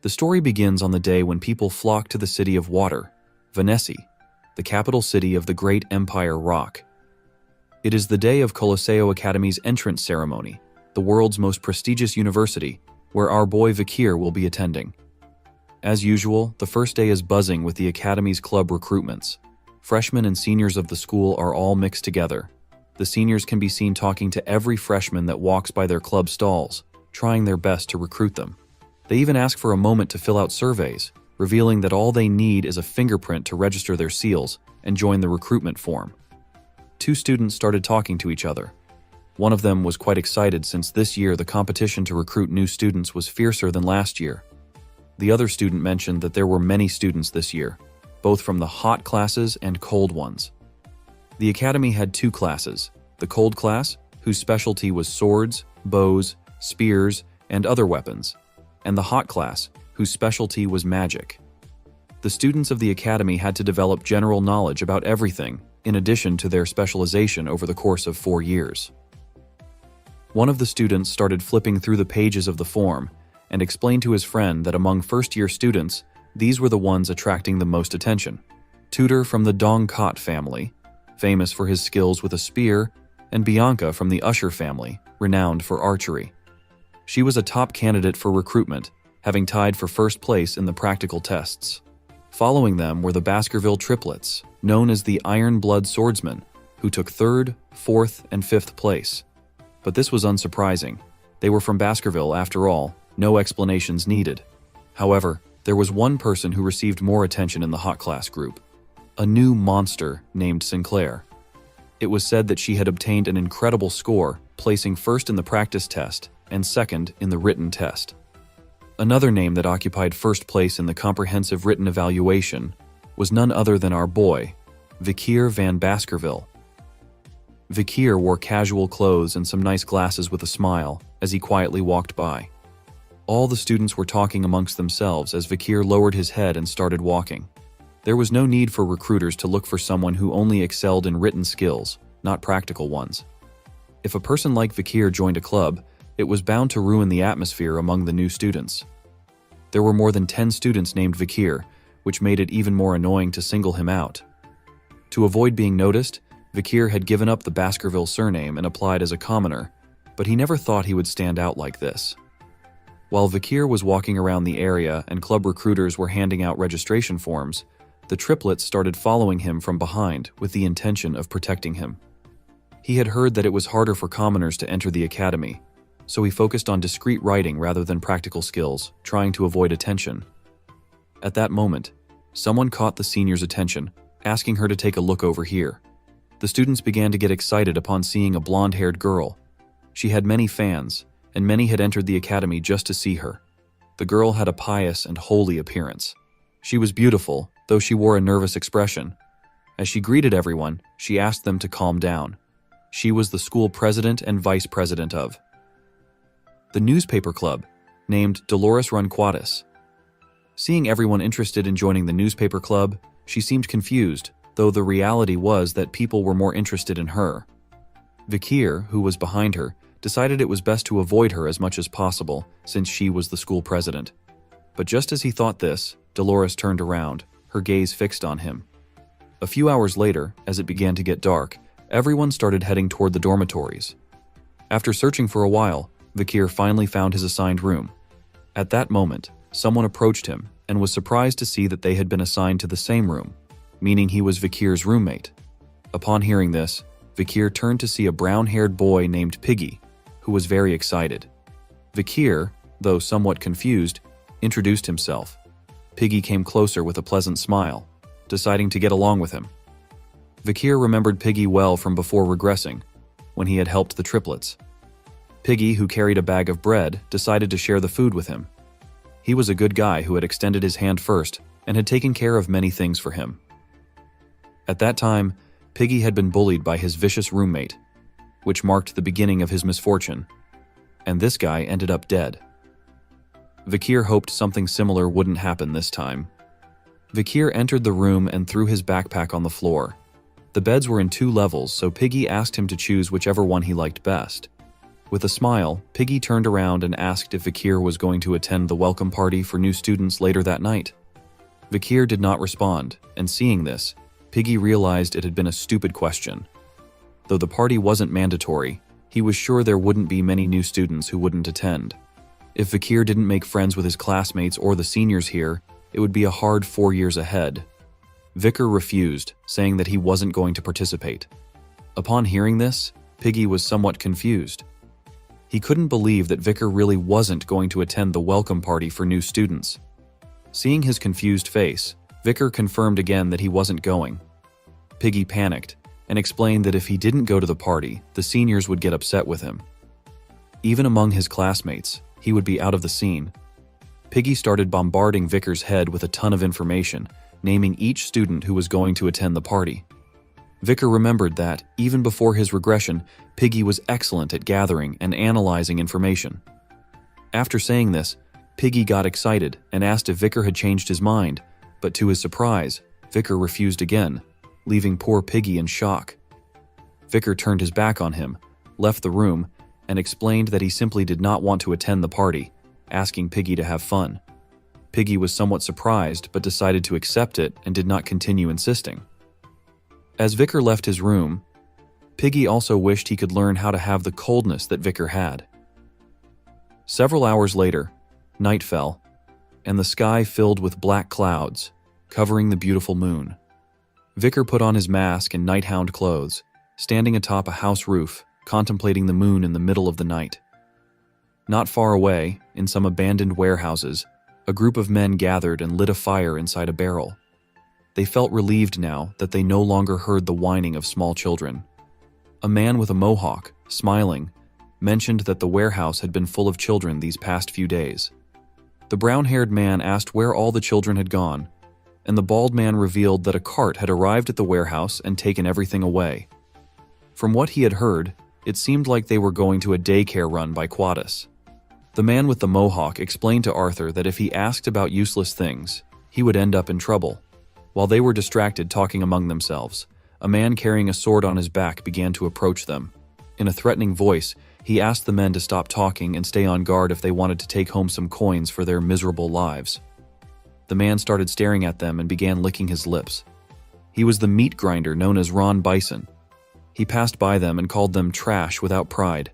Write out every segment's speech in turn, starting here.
The story begins on the day when people flock to the city of water, Venesi, the capital city of the great empire Rock. It is the day of Colosseo Academy's entrance ceremony, the world's most prestigious university, where our boy Vikir will be attending. As usual, the first day is buzzing with the Academy's club recruitments. Freshmen and seniors of the school are all mixed together. The seniors can be seen talking to every freshman that walks by their club stalls, trying their best to recruit them. They even ask for a moment to fill out surveys, revealing that all they need is a fingerprint to register their seals and join the recruitment form. Two students started talking to each other. One of them was quite excited since this year the competition to recruit new students was fiercer than last year. The other student mentioned that there were many students this year, both from the hot classes and cold ones. The academy had two classes, the cold class, whose specialty was swords, bows, spears, and other weapons, and the hot class, whose specialty was magic. The students of the academy had to develop general knowledge about everything, in addition to their specialization over the course of 4 years. One of the students started flipping through the pages of the form and explained to his friend that among first-year students, these were the ones attracting the most attention. Tutor from the Dongkot family, famous for his skills with a spear, and Bianca from the Usher family, renowned for archery. She was a top candidate for recruitment, having tied for first place in the practical tests. Following them were the Baskerville triplets, known as the Iron Blood Swordsmen, who took 3rd, 4th, and 5th place. But this was unsurprising. They were from Baskerville after all, no explanations needed. However, there was one person who received more attention in the hot class group, a new monster named Sinclair. It was said that she had obtained an incredible score, placing 1st in the practice test and 2nd in the written test. Another name that occupied 1st place in the comprehensive written evaluation was none other than our boy, Vikir van Baskerville. Vikir wore casual clothes and some nice glasses with a smile as he quietly walked by. All the students were talking amongst themselves as Vikir lowered his head and started walking. There was no need for recruiters to look for someone who only excelled in written skills, not practical ones. If a person like Vikir joined a club, it was bound to ruin the atmosphere among the new students. There were more than 10 students named Vikir, which made it even more annoying to single him out. To avoid being noticed, Vikir had given up the Baskerville surname and applied as a commoner, but he never thought he would stand out like this. While Vikir was walking around the area and club recruiters were handing out registration forms, the triplets started following him from behind with the intention of protecting him. He had heard that it was harder for commoners to enter the academy, so he focused on discreet writing rather than practical skills, trying to avoid attention. At that moment, someone caught the senior's attention, asking her to take a look over here. The students began to get excited upon seeing a blonde-haired girl. She had many fans, and many had entered the academy just to see her. The girl had a pious and holy appearance. She was beautiful, though she wore a nervous expression. As she greeted everyone, she asked them to calm down. She was the school president and vice president of the newspaper club, named Dolores Runquatus. Seeing everyone interested in joining the newspaper club, she seemed confused, though the reality was that people were more interested in her. Vikir, who was behind her, decided it was best to avoid her as much as possible, since she was the school president. But just as he thought this, Dolores turned around, her gaze fixed on him. A few hours later, as it began to get dark, everyone started heading toward the dormitories. After searching for a while, Vikir finally found his assigned room. At that moment, someone approached him and was surprised to see that they had been assigned to the same room, meaning he was Vikir's roommate. Upon hearing this, Vikir turned to see a brown-haired boy named Piggy, who was very excited. Vikir, though somewhat confused, introduced himself. Piggy came closer with a pleasant smile, deciding to get along with him. Vikir remembered Piggy well from before regressing, when he had helped the triplets. Piggy, who carried a bag of bread, decided to share the food with him. He was a good guy who had extended his hand first and had taken care of many things for him. At that time, Piggy had been bullied by his vicious roommate, which marked the beginning of his misfortune, and this guy ended up dead. Vikir hoped something similar wouldn't happen this time. Vikir entered the room and threw his backpack on the floor. The beds were in 2 levels, so Piggy asked him to choose whichever one he liked best. With a smile, Piggy turned around and asked if Vikir was going to attend the welcome party for new students later that night. Vikir did not respond, and seeing this, Piggy realized it had been a stupid question. Though the party wasn't mandatory, he was sure there wouldn't be many new students who wouldn't attend. If Vikir didn't make friends with his classmates or the seniors here, it would be a hard 4 years ahead. Vikir refused, saying that he wasn't going to participate. Upon hearing this, Piggy was somewhat confused. He couldn't believe that Vikir really wasn't going to attend the welcome party for new students. Seeing his confused face, Vikir confirmed again that he wasn't going. Piggy panicked and explained that if he didn't go to the party, the seniors would get upset with him. Even among his classmates, he would be out of the scene. Piggy started bombarding Vikir's head with a ton of information, naming each student who was going to attend the party. Vikir remembered that, even before his regression, Piggy was excellent at gathering and analyzing information. After saying this, Piggy got excited and asked if Vikir had changed his mind, but to his surprise, Vikir refused again, leaving poor Piggy in shock. Vikir turned his back on him, left the room, and explained that he simply did not want to attend the party, asking Piggy to have fun. Piggy was somewhat surprised but decided to accept it and did not continue insisting. As Vikir left his room, Piggy also wished he could learn how to have the coldness that Vikir had. Several hours later, night fell, and the sky filled with black clouds, covering the beautiful moon. Vikir put on his mask and night-hound clothes, standing atop a house roof, contemplating the moon in the middle of the night. Not far away, in some abandoned warehouses, a group of men gathered and lit a fire inside a barrel. They felt relieved now that they no longer heard the whining of small children. A man with a mohawk, smiling, mentioned that the warehouse had been full of children these past few days. The brown-haired man asked where all the children had gone, and the bald man revealed that a cart had arrived at the warehouse and taken everything away. From what he had heard, it seemed like they were going to a daycare run by Quaddus. The man with the mohawk explained to Arthur that if he asked about useless things, he would end up in trouble. While they were distracted talking among themselves, a man carrying a sword on his back began to approach them. In a threatening voice, he asked the men to stop talking and stay on guard if they wanted to take home some coins for their miserable lives. The man started staring at them and began licking his lips. He was the meat grinder known as Ron Bison. He passed by them and called them trash without pride.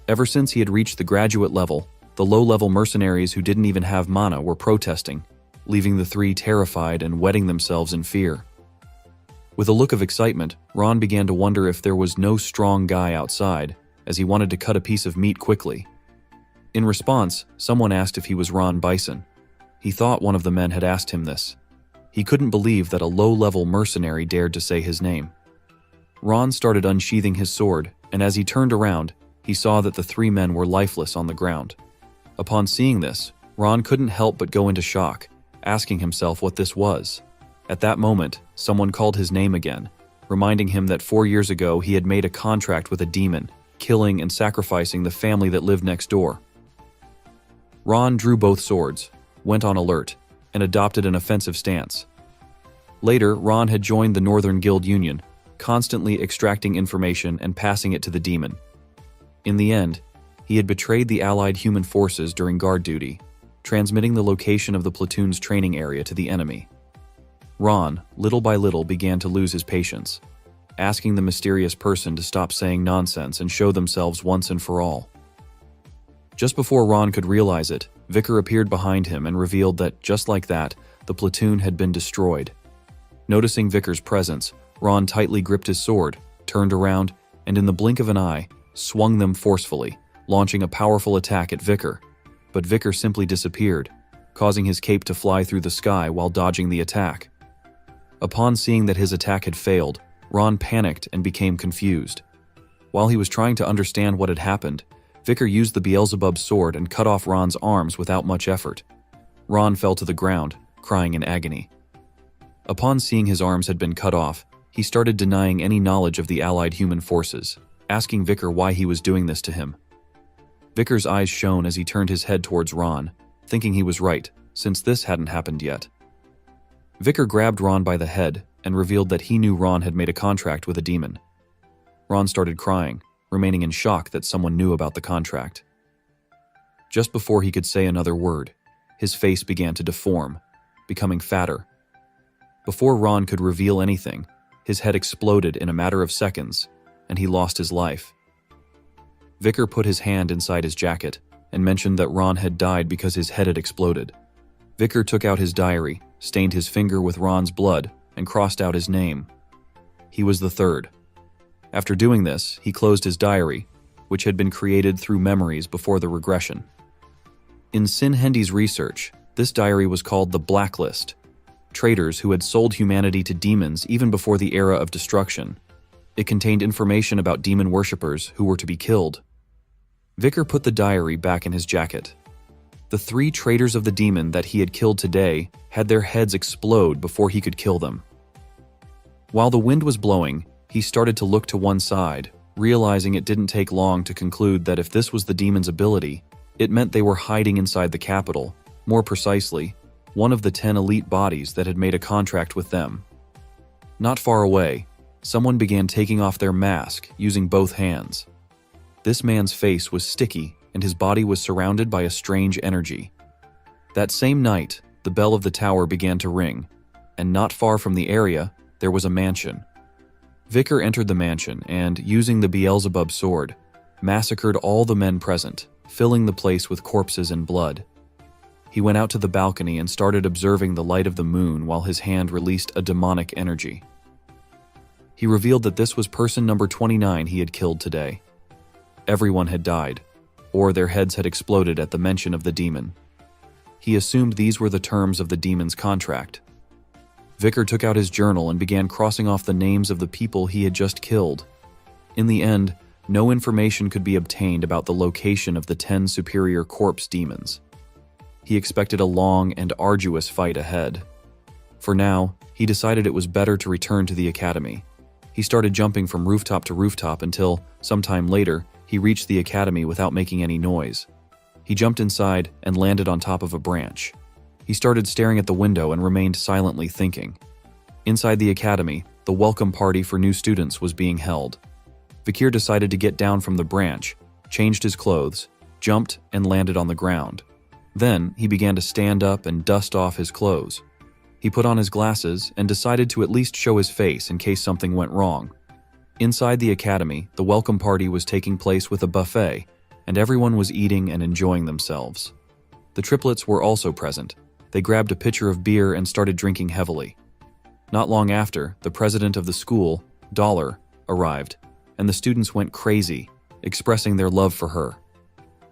Ever since he had reached the graduate level, the low-level mercenaries who didn't even have mana were protesting, leaving the three terrified and wetting themselves in fear. With a look of excitement, Ron began to wonder if there was no strong guy outside, as he wanted to cut a piece of meat quickly. In response, someone asked if he was Ron Bison. He thought one of the men had asked him this. He couldn't believe that a low-level mercenary dared to say his name. Ron started unsheathing his sword, and as he turned around, he saw that the three men were lifeless on the ground. Upon seeing this, Ron couldn't help but go into shock, asking himself what this was. At that moment, someone called his name again, reminding him that 4 years ago he had made a contract with a demon, killing and sacrificing the family that lived next door. Ron drew both swords, went on alert, and adopted an offensive stance. Later, Ron had joined the Northern Guild Union, constantly extracting information and passing it to the demon. In the end, he had betrayed the Allied human forces during guard duty, transmitting the location of the platoon's training area to the enemy. Ron, little by little, began to lose his patience, asking the mysterious person to stop saying nonsense and show themselves once and for all. Just before Ron could realize it, Vikir appeared behind him and revealed that, just like that, the platoon had been destroyed. Noticing Vikir's presence, Ron tightly gripped his sword, turned around, and in the blink of an eye, swung them forcefully, launching a powerful attack at Vikir. But Vikir simply disappeared, causing his cape to fly through the sky while dodging the attack. Upon seeing that his attack had failed, Ron panicked and became confused. While he was trying to understand what had happened, Vikir used the Beelzebub sword and cut off Ron's arms without much effort. Ron fell to the ground, crying in agony. Upon seeing his arms had been cut off, he started denying any knowledge of the Allied human forces, asking Vikir why he was doing this to him. Vikir's eyes shone as he turned his head towards Ron, thinking he was right, since this hadn't happened yet. Vikir grabbed Ron by the head and revealed that he knew Ron had made a contract with a demon. Ron started crying, remaining in shock that someone knew about the contract. Just before he could say another word, his face began to deform, becoming fatter. Before Ron could reveal anything, his head exploded in a matter of seconds, and he lost his life. Vicar put his hand inside his jacket and mentioned that Ron had died because his head had exploded. Vicar took out his diary, stained his finger with Ron's blood, and crossed out his name. He was the third. After doing this, he closed his diary, which had been created through memories before the regression. In Sin Hendy's research, this diary was called the Blacklist, traitors who had sold humanity to demons even before the era of destruction. It contained information about demon worshippers who were to be killed. Vicar put the diary back in his jacket. The 3 traitors of the demon that he had killed today had their heads explode before he could kill them. While the wind was blowing, he started to look to one side, realizing it didn't take long to conclude that if this was the demon's ability, it meant they were hiding inside the capital, more precisely, one of the 10 elite bodies that had made a contract with them. Not far away, someone began taking off their mask using both hands. This man's face was sticky and his body was surrounded by a strange energy. That same night, the bell of the tower began to ring, and not far from the area, there was a mansion. Vicar entered the mansion and, using the Beelzebub sword, massacred all the men present, filling the place with corpses and blood. He went out to the balcony and started observing the light of the moon while his hand released a demonic energy. He revealed that this was person number 29 he had killed today. Everyone had died, or their heads had exploded at the mention of the demon. He assumed these were the terms of the demon's contract. Vicar took out his journal and began crossing off the names of the people he had just killed. In the end, no information could be obtained about the location of the 10 superior corpse demons. He expected a long and arduous fight ahead. For now, he decided it was better to return to the academy. He started jumping from rooftop to rooftop until, sometime later, he reached the academy without making any noise. He jumped inside and landed on top of a branch. He started staring at the window and remained silently thinking. Inside the academy, the welcome party for new students was being held. Vicar decided to get down from the branch, changed his clothes, jumped, and landed on the ground. Then, he began to stand up and dust off his clothes. He put on his glasses and decided to at least show his face in case something went wrong. Inside the academy, the welcome party was taking place with a buffet, and everyone was eating and enjoying themselves. The triplets were also present. They grabbed a pitcher of beer and started drinking heavily. Not long after, the president of the school, Dollar, arrived, and the students went crazy, expressing their love for her.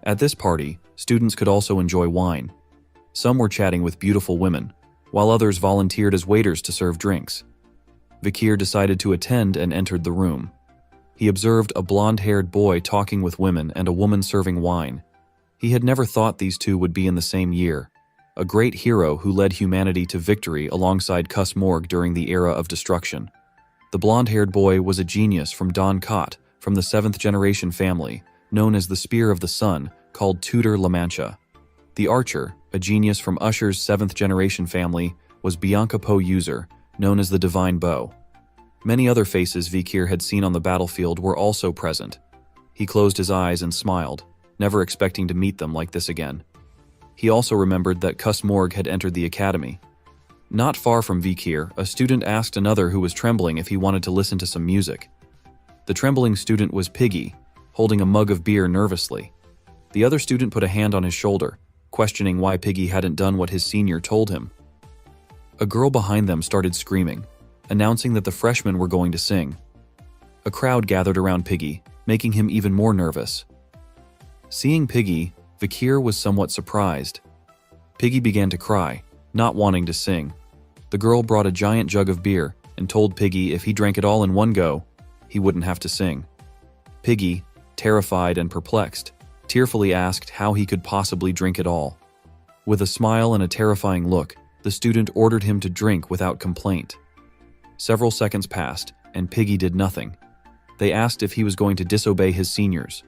At this party, students could also enjoy wine. Some were chatting with beautiful women, while others volunteered as waiters to serve drinks. Vicar decided to attend and entered the room. He observed a blonde-haired boy talking with women and a woman serving wine. He had never thought these two would be in the same year. A great hero who led humanity to victory alongside Cuss Morg during the era of destruction. The blonde-haired boy was a genius from Don Cott, from the 7th generation family, known as the Spear of the Sun, called Tudor La Mancha. The archer, a genius from Usher's 7th generation family, was Bianca Poe User, known as the Divine Bow. Many other faces Vicar had seen on the battlefield were also present. He closed his eyes and smiled, never expecting to meet them like this again. He also remembered that Cuss Morg had entered the academy. Not far from Vicar, a student asked another who was trembling if he wanted to listen to some music. The trembling student was Piggy, holding a mug of beer nervously. The other student put a hand on his shoulder, questioning why Piggy hadn't done what his senior told him. A girl behind them started screaming, announcing that the freshmen were going to sing. A crowd gathered around Piggy, making him even more nervous. Seeing Piggy, Vicar was somewhat surprised. Piggy began to cry, not wanting to sing. The girl brought a giant jug of beer and told Piggy if he drank it all in one go, he wouldn't have to sing. Piggy, terrified and perplexed, tearfully asked how he could possibly drink it all. With a smile and a terrifying look, the student ordered him to drink without complaint. Several seconds passed, and Piggy did nothing. They asked if he was going to disobey his seniors.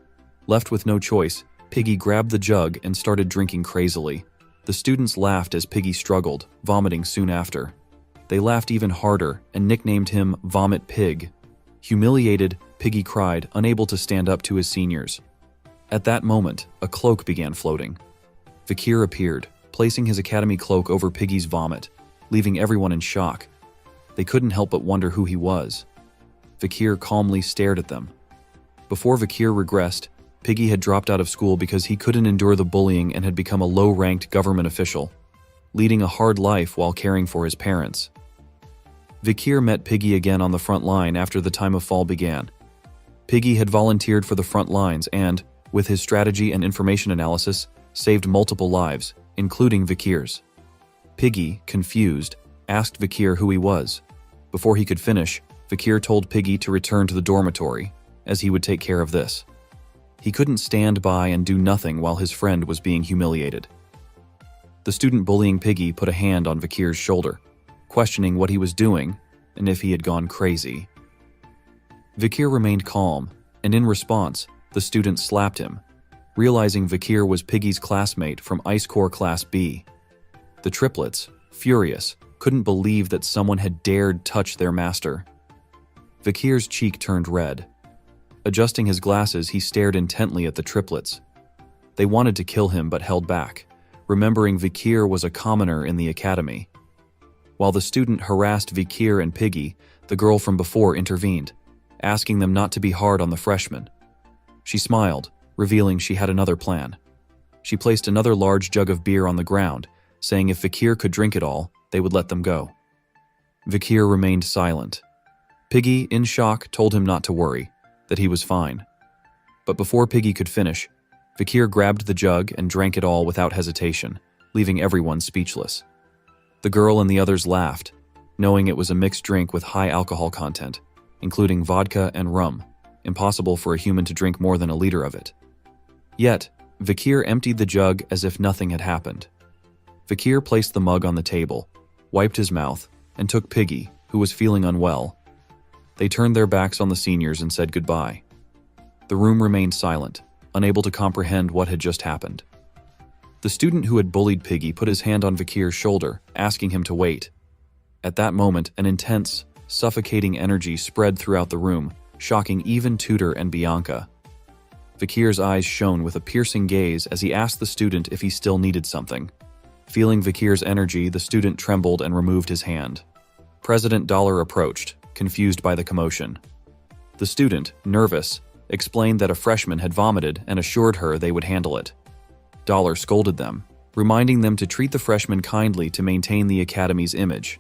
Left with no choice, Piggy grabbed the jug and started drinking crazily. The students laughed as Piggy struggled, vomiting soon after. They laughed even harder and nicknamed him Vomit Pig. Humiliated, Piggy cried, unable to stand up to his seniors. At that moment, a cloak began floating. Vikir appeared, placing his academy cloak over Piggy's vomit, leaving everyone in shock. They couldn't help but wonder who he was. Vikir calmly stared at them. Before Vikir regressed, Piggy had dropped out of school because he couldn't endure the bullying and had become a low-ranked government official, leading a hard life while caring for his parents. Vikir met Piggy again on the front line after the time of fall began. Piggy had volunteered for the front lines and, with his strategy and information analysis, saved multiple lives, including Vikir's. Piggy, confused, asked Vikir who he was. Before he could finish, Vikir told Piggy to return to the dormitory, as he would take care of this. He couldn't stand by and do nothing while his friend was being humiliated. The student bullying Piggy put a hand on Vikir's shoulder, questioning what he was doing and if he had gone crazy. Vikir remained calm, and in response, the student slapped him, realizing Vikir was Piggy's classmate from Ice Corps Class B. The triplets, furious, couldn't believe that someone had dared touch their master. Vikir's cheek turned red. Adjusting his glasses, he stared intently at the triplets. They wanted to kill him but held back, remembering Vikir was a commoner in the academy. While the student harassed Vikir and Piggy, the girl from before intervened, asking them not to be hard on the freshmen. She smiled, revealing she had another plan. She placed another large jug of beer on the ground, saying if Vikir could drink it all, they would let them go. Vikir remained silent. Piggy, in shock, told him not to worry, that he was fine. But before Piggy could finish, Vikir grabbed the jug and drank it all without hesitation, leaving everyone speechless. The girl and the others laughed, knowing it was a mixed drink with high alcohol content, including vodka and rum, impossible for a human to drink more than a liter of it. Yet, Vikir emptied the jug as if nothing had happened. Vikir placed the mug on the table, wiped his mouth, and took Piggy, who was feeling unwell. They turned their backs on the seniors and said goodbye. The room remained silent, unable to comprehend what had just happened. The student who had bullied Piggy put his hand on Vikir's shoulder, asking him to wait. At that moment, an intense, suffocating energy spread throughout the room, shocking even Tutor and Bianca. Vikir's eyes shone with a piercing gaze as he asked the student if he still needed something. Feeling Vikir's energy, the student trembled and removed his hand. President Dollar approached, confused by the commotion. The student, nervous, explained that a freshman had vomited and assured her they would handle it. Dollar scolded them, reminding them to treat the freshmen kindly to maintain the academy's image.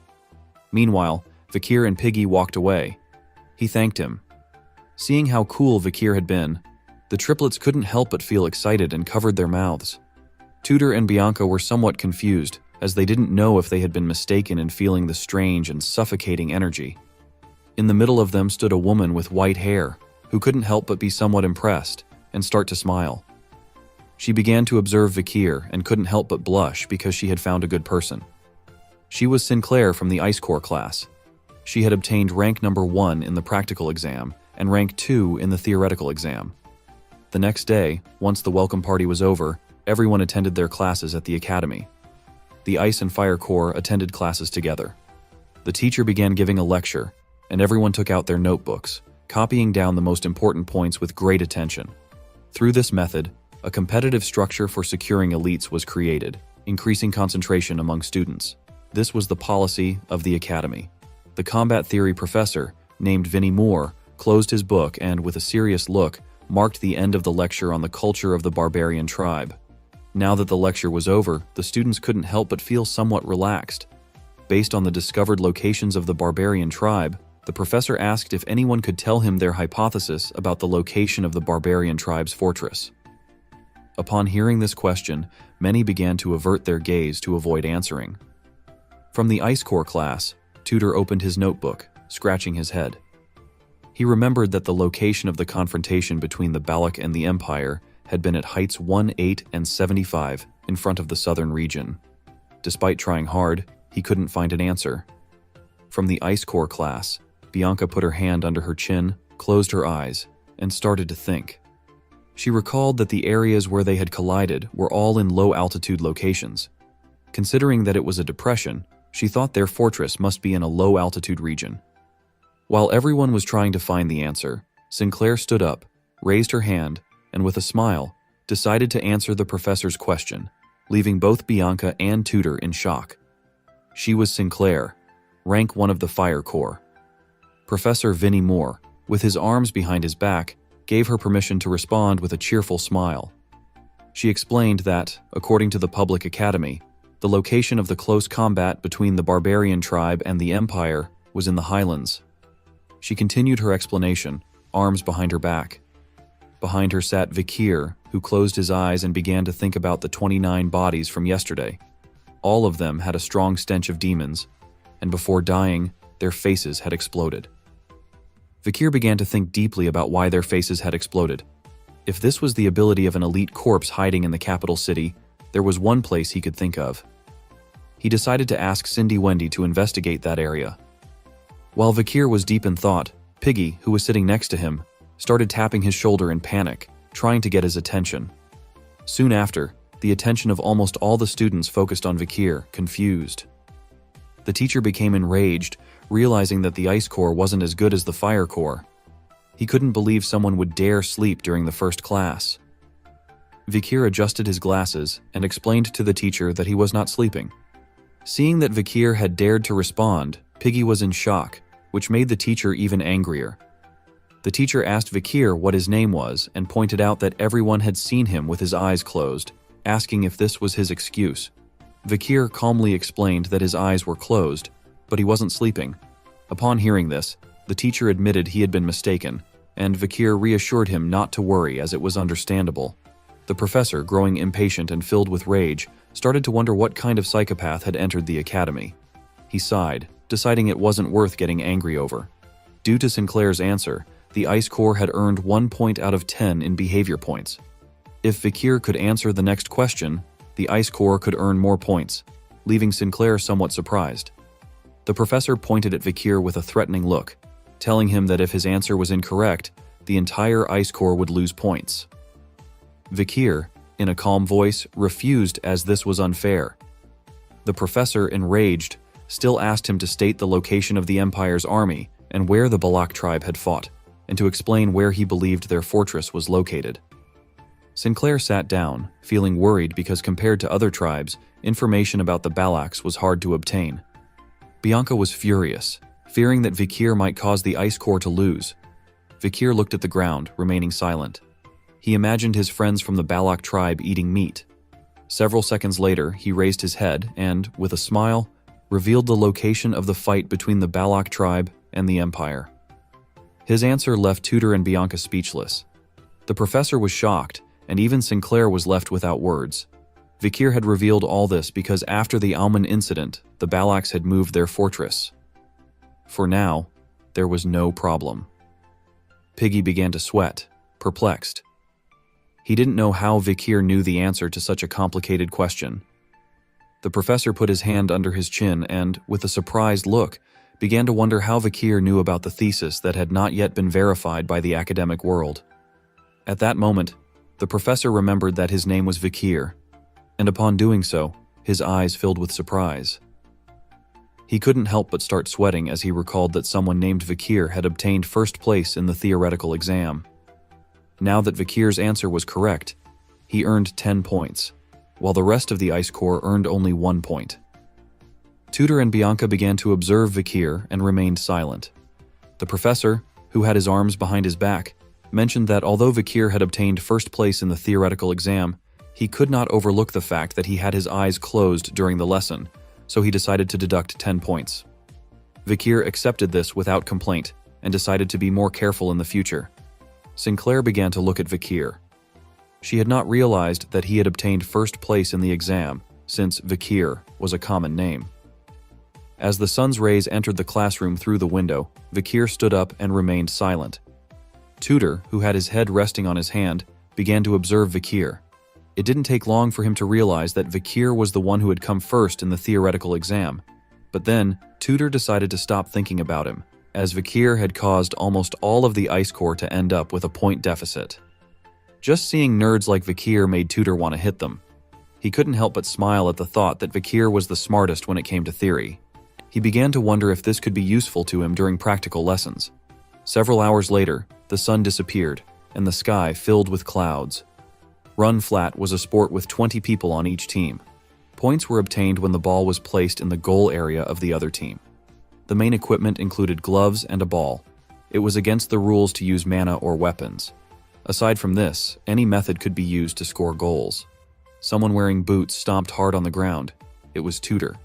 Meanwhile, Vikir and Piggy walked away. He thanked him. Seeing how cool Vikir had been, the triplets couldn't help but feel excited and covered their mouths. Tutor and Bianca were somewhat confused, as they didn't know if they had been mistaken in feeling the strange and suffocating energy. In the middle of them stood a woman with white hair, who couldn't help but be somewhat impressed and start to smile. She began to observe Vikir and couldn't help but blush because she had found a good person. She was Sinclair from the Ice Corps class. She had obtained rank number 1 in the practical exam and rank 2 in the theoretical exam. The next day, once the welcome party was over, everyone attended their classes at the academy. The Ice and Fire Corps attended classes together. The teacher began giving a lecture, and everyone took out their notebooks, copying down the most important points with great attention. Through this method, a competitive structure for securing elites was created, increasing concentration among students. This was the policy of the academy. The combat theory professor, named Vinnie Moore, closed his book and, with a serious look, marked the end of the lecture on the culture of the barbarian tribe. Now that the lecture was over, the students couldn't help but feel somewhat relaxed. Based on the discovered locations of the barbarian tribe, the professor asked if anyone could tell him their hypothesis about the location of the barbarian tribe's fortress. Upon hearing this question, many began to avert their gaze to avoid answering. From the Ice Corps class, Tutor opened his notebook, scratching his head. He remembered that the location of the confrontation between the Balak and the Empire had been at heights 1, 8, and 75 in front of the southern region. Despite trying hard, he couldn't find an answer. From the Ice Corps class, Bianca put her hand under her chin, closed her eyes, and started to think. She recalled that the areas where they had collided were all in low-altitude locations. Considering that it was a depression, she thought their fortress must be in a low-altitude region. While everyone was trying to find the answer, Sinclair stood up, raised her hand, and with a smile, decided to answer the professor's question, leaving both Bianca and Tudor in shock. She was Sinclair, rank 1 of the Fire Corps. Professor Vinnie Moore, with his arms behind his back, gave her permission to respond with a cheerful smile. She explained that, according to the public academy, the location of the close combat between the barbarian tribe and the Empire was in the Highlands. She continued her explanation, arms behind her back. Behind her sat Vikir, who closed his eyes and began to think about the 29 bodies from yesterday. All of them had a strong stench of demons, and before dying, their faces had exploded. Vikir began to think deeply about why their faces had exploded. If this was the ability of an elite corpse hiding in the capital city, there was one place he could think of. He decided to ask Cindy Wendy to investigate that area. While Vikir was deep in thought, Piggy, who was sitting next to him, started tapping his shoulder in panic, trying to get his attention. Soon after, the attention of almost all the students focused on Vikir, confused. The teacher became enraged, realizing that the Ice Corps wasn't as good as the Fire Corps. He couldn't believe someone would dare sleep during the first class. Vikir adjusted his glasses and explained to the teacher that he was not sleeping. Seeing that Vikir had dared to respond, Piggy was in shock, which made the teacher even angrier. The teacher asked Vikir what his name was and pointed out that everyone had seen him with his eyes closed, asking if this was his excuse. Vikir calmly explained that his eyes were closed, but he wasn't sleeping. Upon hearing this, the teacher admitted he had been mistaken, and Vikir reassured him not to worry as it was understandable. The professor, growing impatient and filled with rage, started to wonder what kind of psychopath had entered the academy. He sighed, deciding it wasn't worth getting angry over. Due to Sinclair's answer, the Ice Corps had earned 1 point out of 10 in behavior points. If Vikir could answer the next question, the Ice Corps could earn more points, leaving Sinclair somewhat surprised. The professor pointed at Vikir with a threatening look, telling him that if his answer was incorrect, the entire Ice Corps would lose points. Vikir, in a calm voice, refused as this was unfair. The professor, enraged, still asked him to state the location of the Empire's army and where the Balak tribe had fought, and to explain where he believed their fortress was located. Sinclair sat down, feeling worried because compared to other tribes, information about the Balaks was hard to obtain. Bianca was furious, fearing that Vikir might cause the Ice Corps to lose. Vikir looked at the ground, remaining silent. He imagined his friends from the Balak tribe eating meat. Several seconds later, he raised his head and, with a smile, revealed the location of the fight between the Balak tribe and the Empire. His answer left Tudor and Bianca speechless. The professor was shocked, and even Sinclair was left without words. Vikir had revealed all this because after the Alman incident, the Balaks had moved their fortress. For now, there was no problem. Piggy began to sweat, perplexed. He didn't know how Vikir knew the answer to such a complicated question. The professor put his hand under his chin and, with a surprised look, began to wonder how Vikir knew about the thesis that had not yet been verified by the academic world. At that moment, the professor remembered that his name was Vikir, and upon doing so, his eyes filled with surprise. He couldn't help but start sweating as he recalled that someone named Vikir had obtained first place in the theoretical exam. Now that Vikir's answer was correct, he earned 10 points, while the rest of the Ice Corps earned only 1 point. Tudor and Bianca began to observe Vikir and remained silent. The professor, who had his arms behind his back, mentioned that although Vikir had obtained first place in the theoretical exam, he could not overlook the fact that he had his eyes closed during the lesson, so he decided to deduct 10 points. Vikir accepted this without complaint and decided to be more careful in the future. Sinclair began to look at Vikir. She had not realized that he had obtained first place in the exam, since Vikir was a common name. As the sun's rays entered the classroom through the window, Vikir stood up and remained silent. Tudor, who had his head resting on his hand, began to observe Vikir. It didn't take long for him to realize that Vikir was the one who had come first in the theoretical exam. But then, Tudor decided to stop thinking about him, as Vikir had caused almost all of the Ice Corps to end up with a point deficit. Just seeing nerds like Vikir made Tudor want to hit them. He couldn't help but smile at the thought that Vikir was the smartest when it came to theory. He began to wonder if this could be useful to him during practical lessons. Several hours later, the sun disappeared, and the sky filled with clouds. Run flat was a sport with 20 people on each team. Points were obtained when the ball was placed in the goal area of the other team. The main equipment included gloves and a ball. It was against the rules to use mana or weapons. Aside from this, any method could be used to score goals. Someone wearing boots stomped hard on the ground. It was Tutor.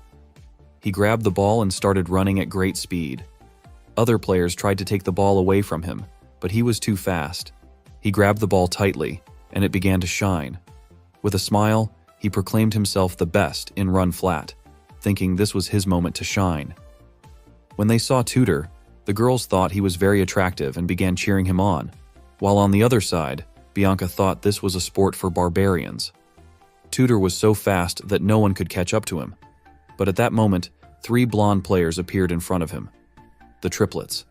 He grabbed the ball and started running at great speed. Other players tried to take the ball away from him, but he was too fast. He grabbed the ball tightly, and it began to shine. With a smile, he proclaimed himself the best in Run Flat, thinking this was his moment to shine. When they saw Tutor, the girls thought he was very attractive and began cheering him on, while on the other side, Bianca thought this was a sport for barbarians. Tutor was so fast that no one could catch up to him. But at that moment, 3 blonde players appeared in front of him. The triplets.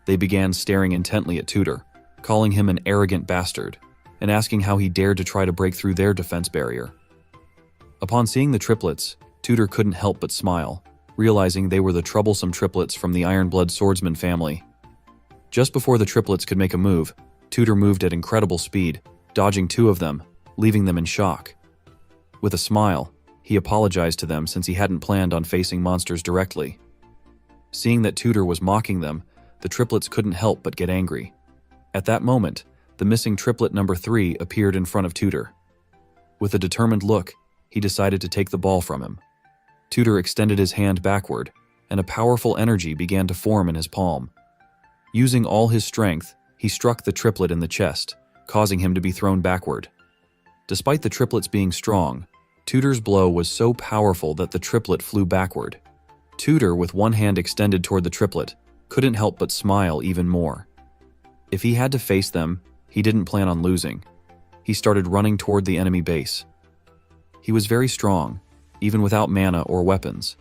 They began staring intently at Tutor, calling him an arrogant bastard, and asking how he dared to try to break through their defense barrier. Upon seeing the triplets, Tutor couldn't help but smile, realizing they were the troublesome triplets from the Ironblood swordsman family. Just before the triplets could make a move, Tutor moved at incredible speed, dodging 2 of them, leaving them in shock. With a smile, he apologized to them since he hadn't planned on facing monsters directly. Seeing that Tutor was mocking them, the triplets couldn't help but get angry. At that moment, the missing triplet number 3 appeared in front of Tutor. With a determined look, he decided to take the ball from him. Tutor extended his hand backward, and a powerful energy began to form in his palm. Using all his strength, he struck the triplet in the chest, causing him to be thrown backward. Despite the triplets being strong, Tutor's blow was so powerful that the triplet flew backward. Tutor, with one hand extended toward the triplet, couldn't help but smile even more. If he had to face them, he didn't plan on losing. He started running toward the enemy base. He was very strong, even without mana or weapons.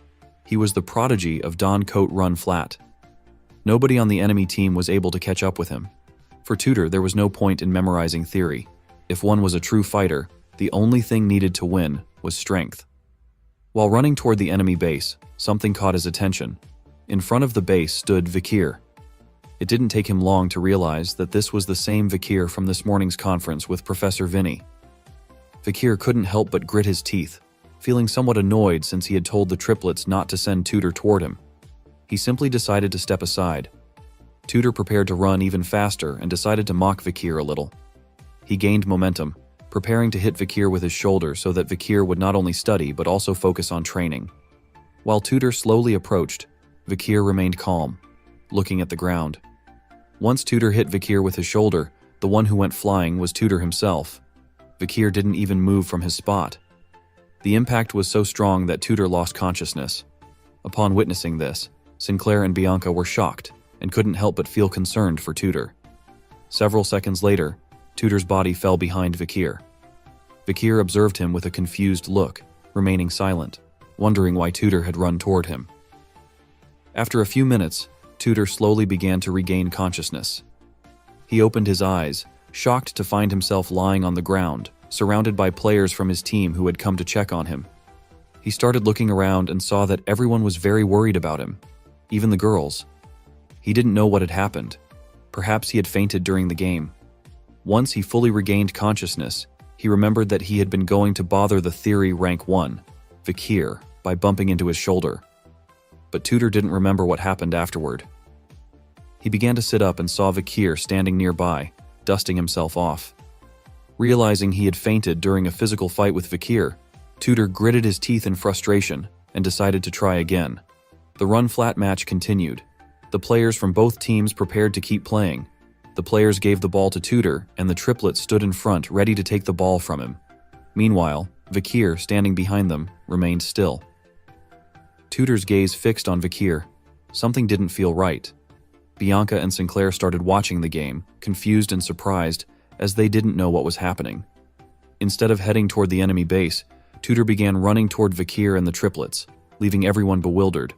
He was the prodigy of Don Coat Run Flat. Nobody on the enemy team was able to catch up with him. For Tutor, there was no point in memorizing theory. If one was a true fighter, the only thing needed to win was strength. While running toward the enemy base, something caught his attention. In front of the base stood Vikir. It didn't take him long to realize that this was the same Vikir from this morning's conference with Professor Vinny. Vikir couldn't help but grit his teeth, feeling somewhat annoyed since he had told the triplets not to send Tutor toward him. He simply decided to step aside. Tutor prepared to run even faster and decided to mock Vikir a little. He gained momentum, preparing to hit Vikir with his shoulder so that Vikir would not only study but also focus on training. While Tutor slowly approached, Vikir remained calm, looking at the ground. Once Tutor hit Vikir with his shoulder, the one who went flying was Tutor himself. Vikir didn't even move from his spot. The impact was so strong that Tutor lost consciousness. Upon witnessing this, Sinclair and Bianca were shocked and couldn't help but feel concerned for Tutor. Several seconds later, Tutor's body fell behind Vikir. Vikir observed him with a confused look, remaining silent, wondering why Tutor had run toward him. After a few minutes, Tutor slowly began to regain consciousness. He opened his eyes, shocked to find himself lying on the ground, surrounded by players from his team who had come to check on him. He started looking around and saw that everyone was very worried about him, even the girls. He didn't know what had happened. Perhaps he had fainted during the game. Once he fully regained consciousness, he remembered that he had been going to bother the Theory Rank 1, Vikir, by bumping into his shoulder. But Tutor didn't remember what happened afterward. He began to sit up and saw Vikir standing nearby, dusting himself off. Realizing he had fainted during a physical fight with Vikir, Tutor gritted his teeth in frustration and decided to try again. The Run Flat match continued. The players from both teams prepared to keep playing. The players gave the ball to Tutor, and the triplets stood in front ready to take the ball from him. Meanwhile, Vikir, standing behind them, remained still. Tutor's gaze fixed on Vikir. Something didn't feel right. Bianca and Sinclair started watching the game, confused and surprised, as they didn't know what was happening. Instead of heading toward the enemy base, Tutor began running toward Vikir and the triplets, leaving everyone bewildered.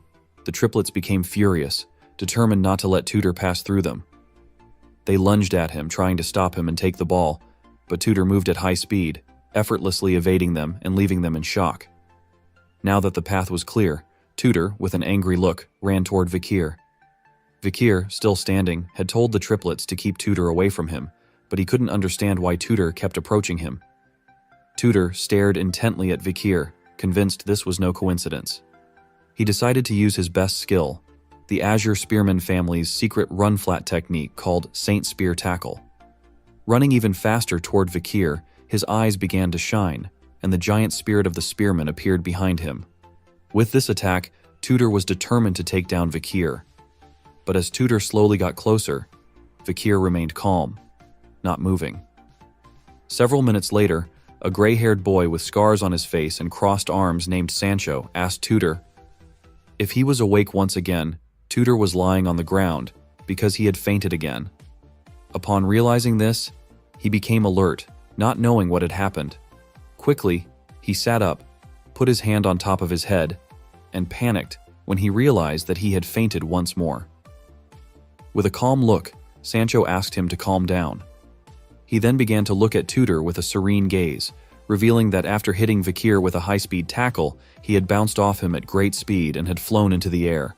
The triplets became furious, determined not to let Tutor pass through them. They lunged at him, trying to stop him and take the ball, but Tutor moved at high speed, effortlessly evading them and leaving them in shock. Now that the path was clear, Tutor, with an angry look, ran toward Vikir. Vikir, still standing, had told the triplets to keep Tutor away from him, but he couldn't understand why Tutor kept approaching him. Tutor stared intently at Vikir, convinced this was no coincidence. He decided to use his best skill, the Azure Spearman family's secret run-flat technique called Saint Spear Tackle. Running even faster toward Vikir, his eyes began to shine, and the giant spirit of the spearman appeared behind him. With this attack, Tutor was determined to take down Vikir. But as Tutor slowly got closer, Vikir remained calm, not moving. Several minutes later, a gray-haired boy with scars on his face and crossed arms named Sancho asked Tutor if he was awake once again. Tutor was lying on the ground because he had fainted again. Upon realizing this, he became alert, not knowing what had happened. Quickly, he sat up, put his hand on top of his head, and panicked when he realized that he had fainted once more. With a calm look, Sancho asked him to calm down. He then began to look at Tutor with a serene gaze, revealing that after hitting Vikir with a high-speed tackle, he had bounced off him at great speed and had flown into the air.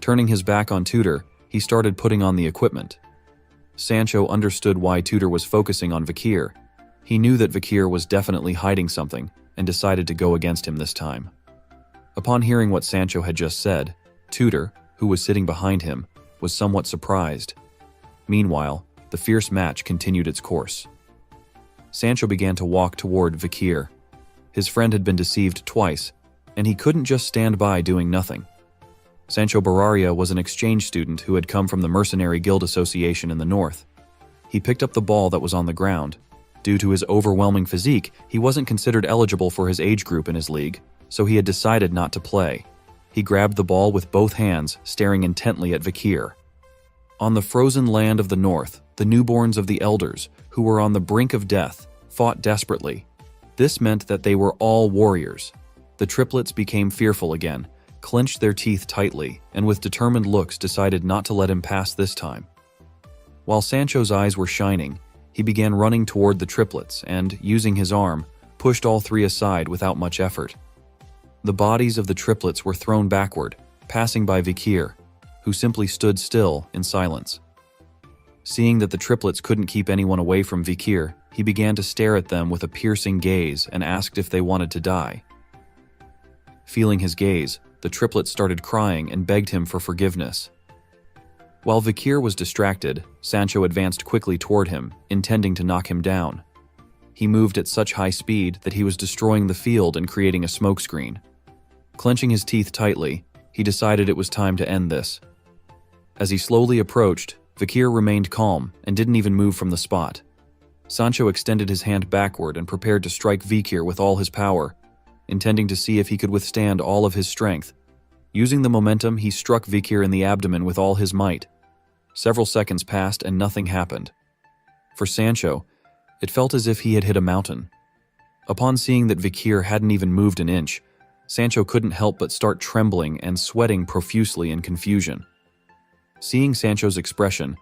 Turning his back on Tutor, he started putting on the equipment. Sancho understood why Tutor was focusing on Vikir. He knew that Vikir was definitely hiding something and decided to go against him this time. Upon hearing what Sancho had just said, Tutor, who was sitting behind him, was somewhat surprised. Meanwhile, the fierce match continued its course. Sancho began to walk toward Vikir. His friend had been deceived twice, and he couldn't just stand by doing nothing. Sancho Bararia was an exchange student who had come from the Mercenary Guild Association in the north. He picked up the ball that was on the ground. Due to his overwhelming physique, he wasn't considered eligible for his age group in his league, so he had decided not to play. He grabbed the ball with both hands, staring intently at Vikir. On the frozen land of the north, the newborns of the elders, who were on the brink of death, fought desperately. This meant that they were all warriors. The triplets became fearful again, clenched their teeth tightly, and with determined looks decided not to let him pass this time. While Sancho's eyes were shining, he began running toward the triplets and, using his arm, pushed all three aside without much effort. The bodies of the triplets were thrown backward, passing by Vikir, who simply stood still in silence. Seeing that the triplets couldn't keep anyone away from Vikir, he began to stare at them with a piercing gaze and asked if they wanted to die. Feeling his gaze, the triplets started crying and begged him for forgiveness. While Vikir was distracted, Sancho advanced quickly toward him, intending to knock him down. He moved at such high speed that he was destroying the field and creating a smokescreen. Clenching his teeth tightly, he decided it was time to end this. As he slowly approached, Vikir remained calm and didn't even move from the spot. Sancho extended his hand backward and prepared to strike Vikir with all his power, intending to see if he could withstand all of his strength. Using the momentum, he struck Vikir in the abdomen with all his might. Several seconds passed and nothing happened. For Sancho, it felt as if he had hit a mountain. Upon seeing that Vikir hadn't even moved an inch, Sancho couldn't help but start trembling and sweating profusely in confusion. Seeing Sancho's expression,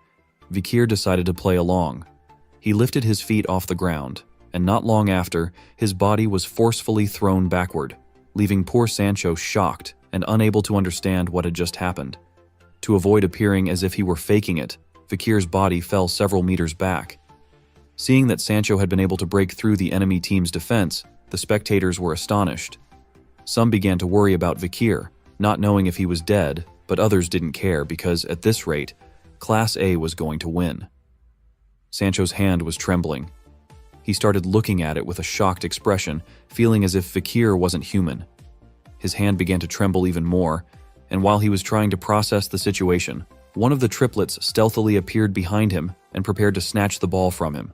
Vikir decided to play along. He lifted his feet off the ground, and not long after, his body was forcefully thrown backward, leaving poor Sancho shocked and unable to understand what had just happened. To avoid appearing as if he were faking it, Vikir's body fell several meters back. Seeing that Sancho had been able to break through the enemy team's defense, the spectators were astonished. Some began to worry about Vikir, not knowing if he was dead, but others didn't care because, at this rate, Class A was going to win. Sancho's hand was trembling. He started looking at it with a shocked expression, feeling as if Vikir wasn't human. His hand began to tremble even more, and while he was trying to process the situation, one of the triplets stealthily appeared behind him and prepared to snatch the ball from him.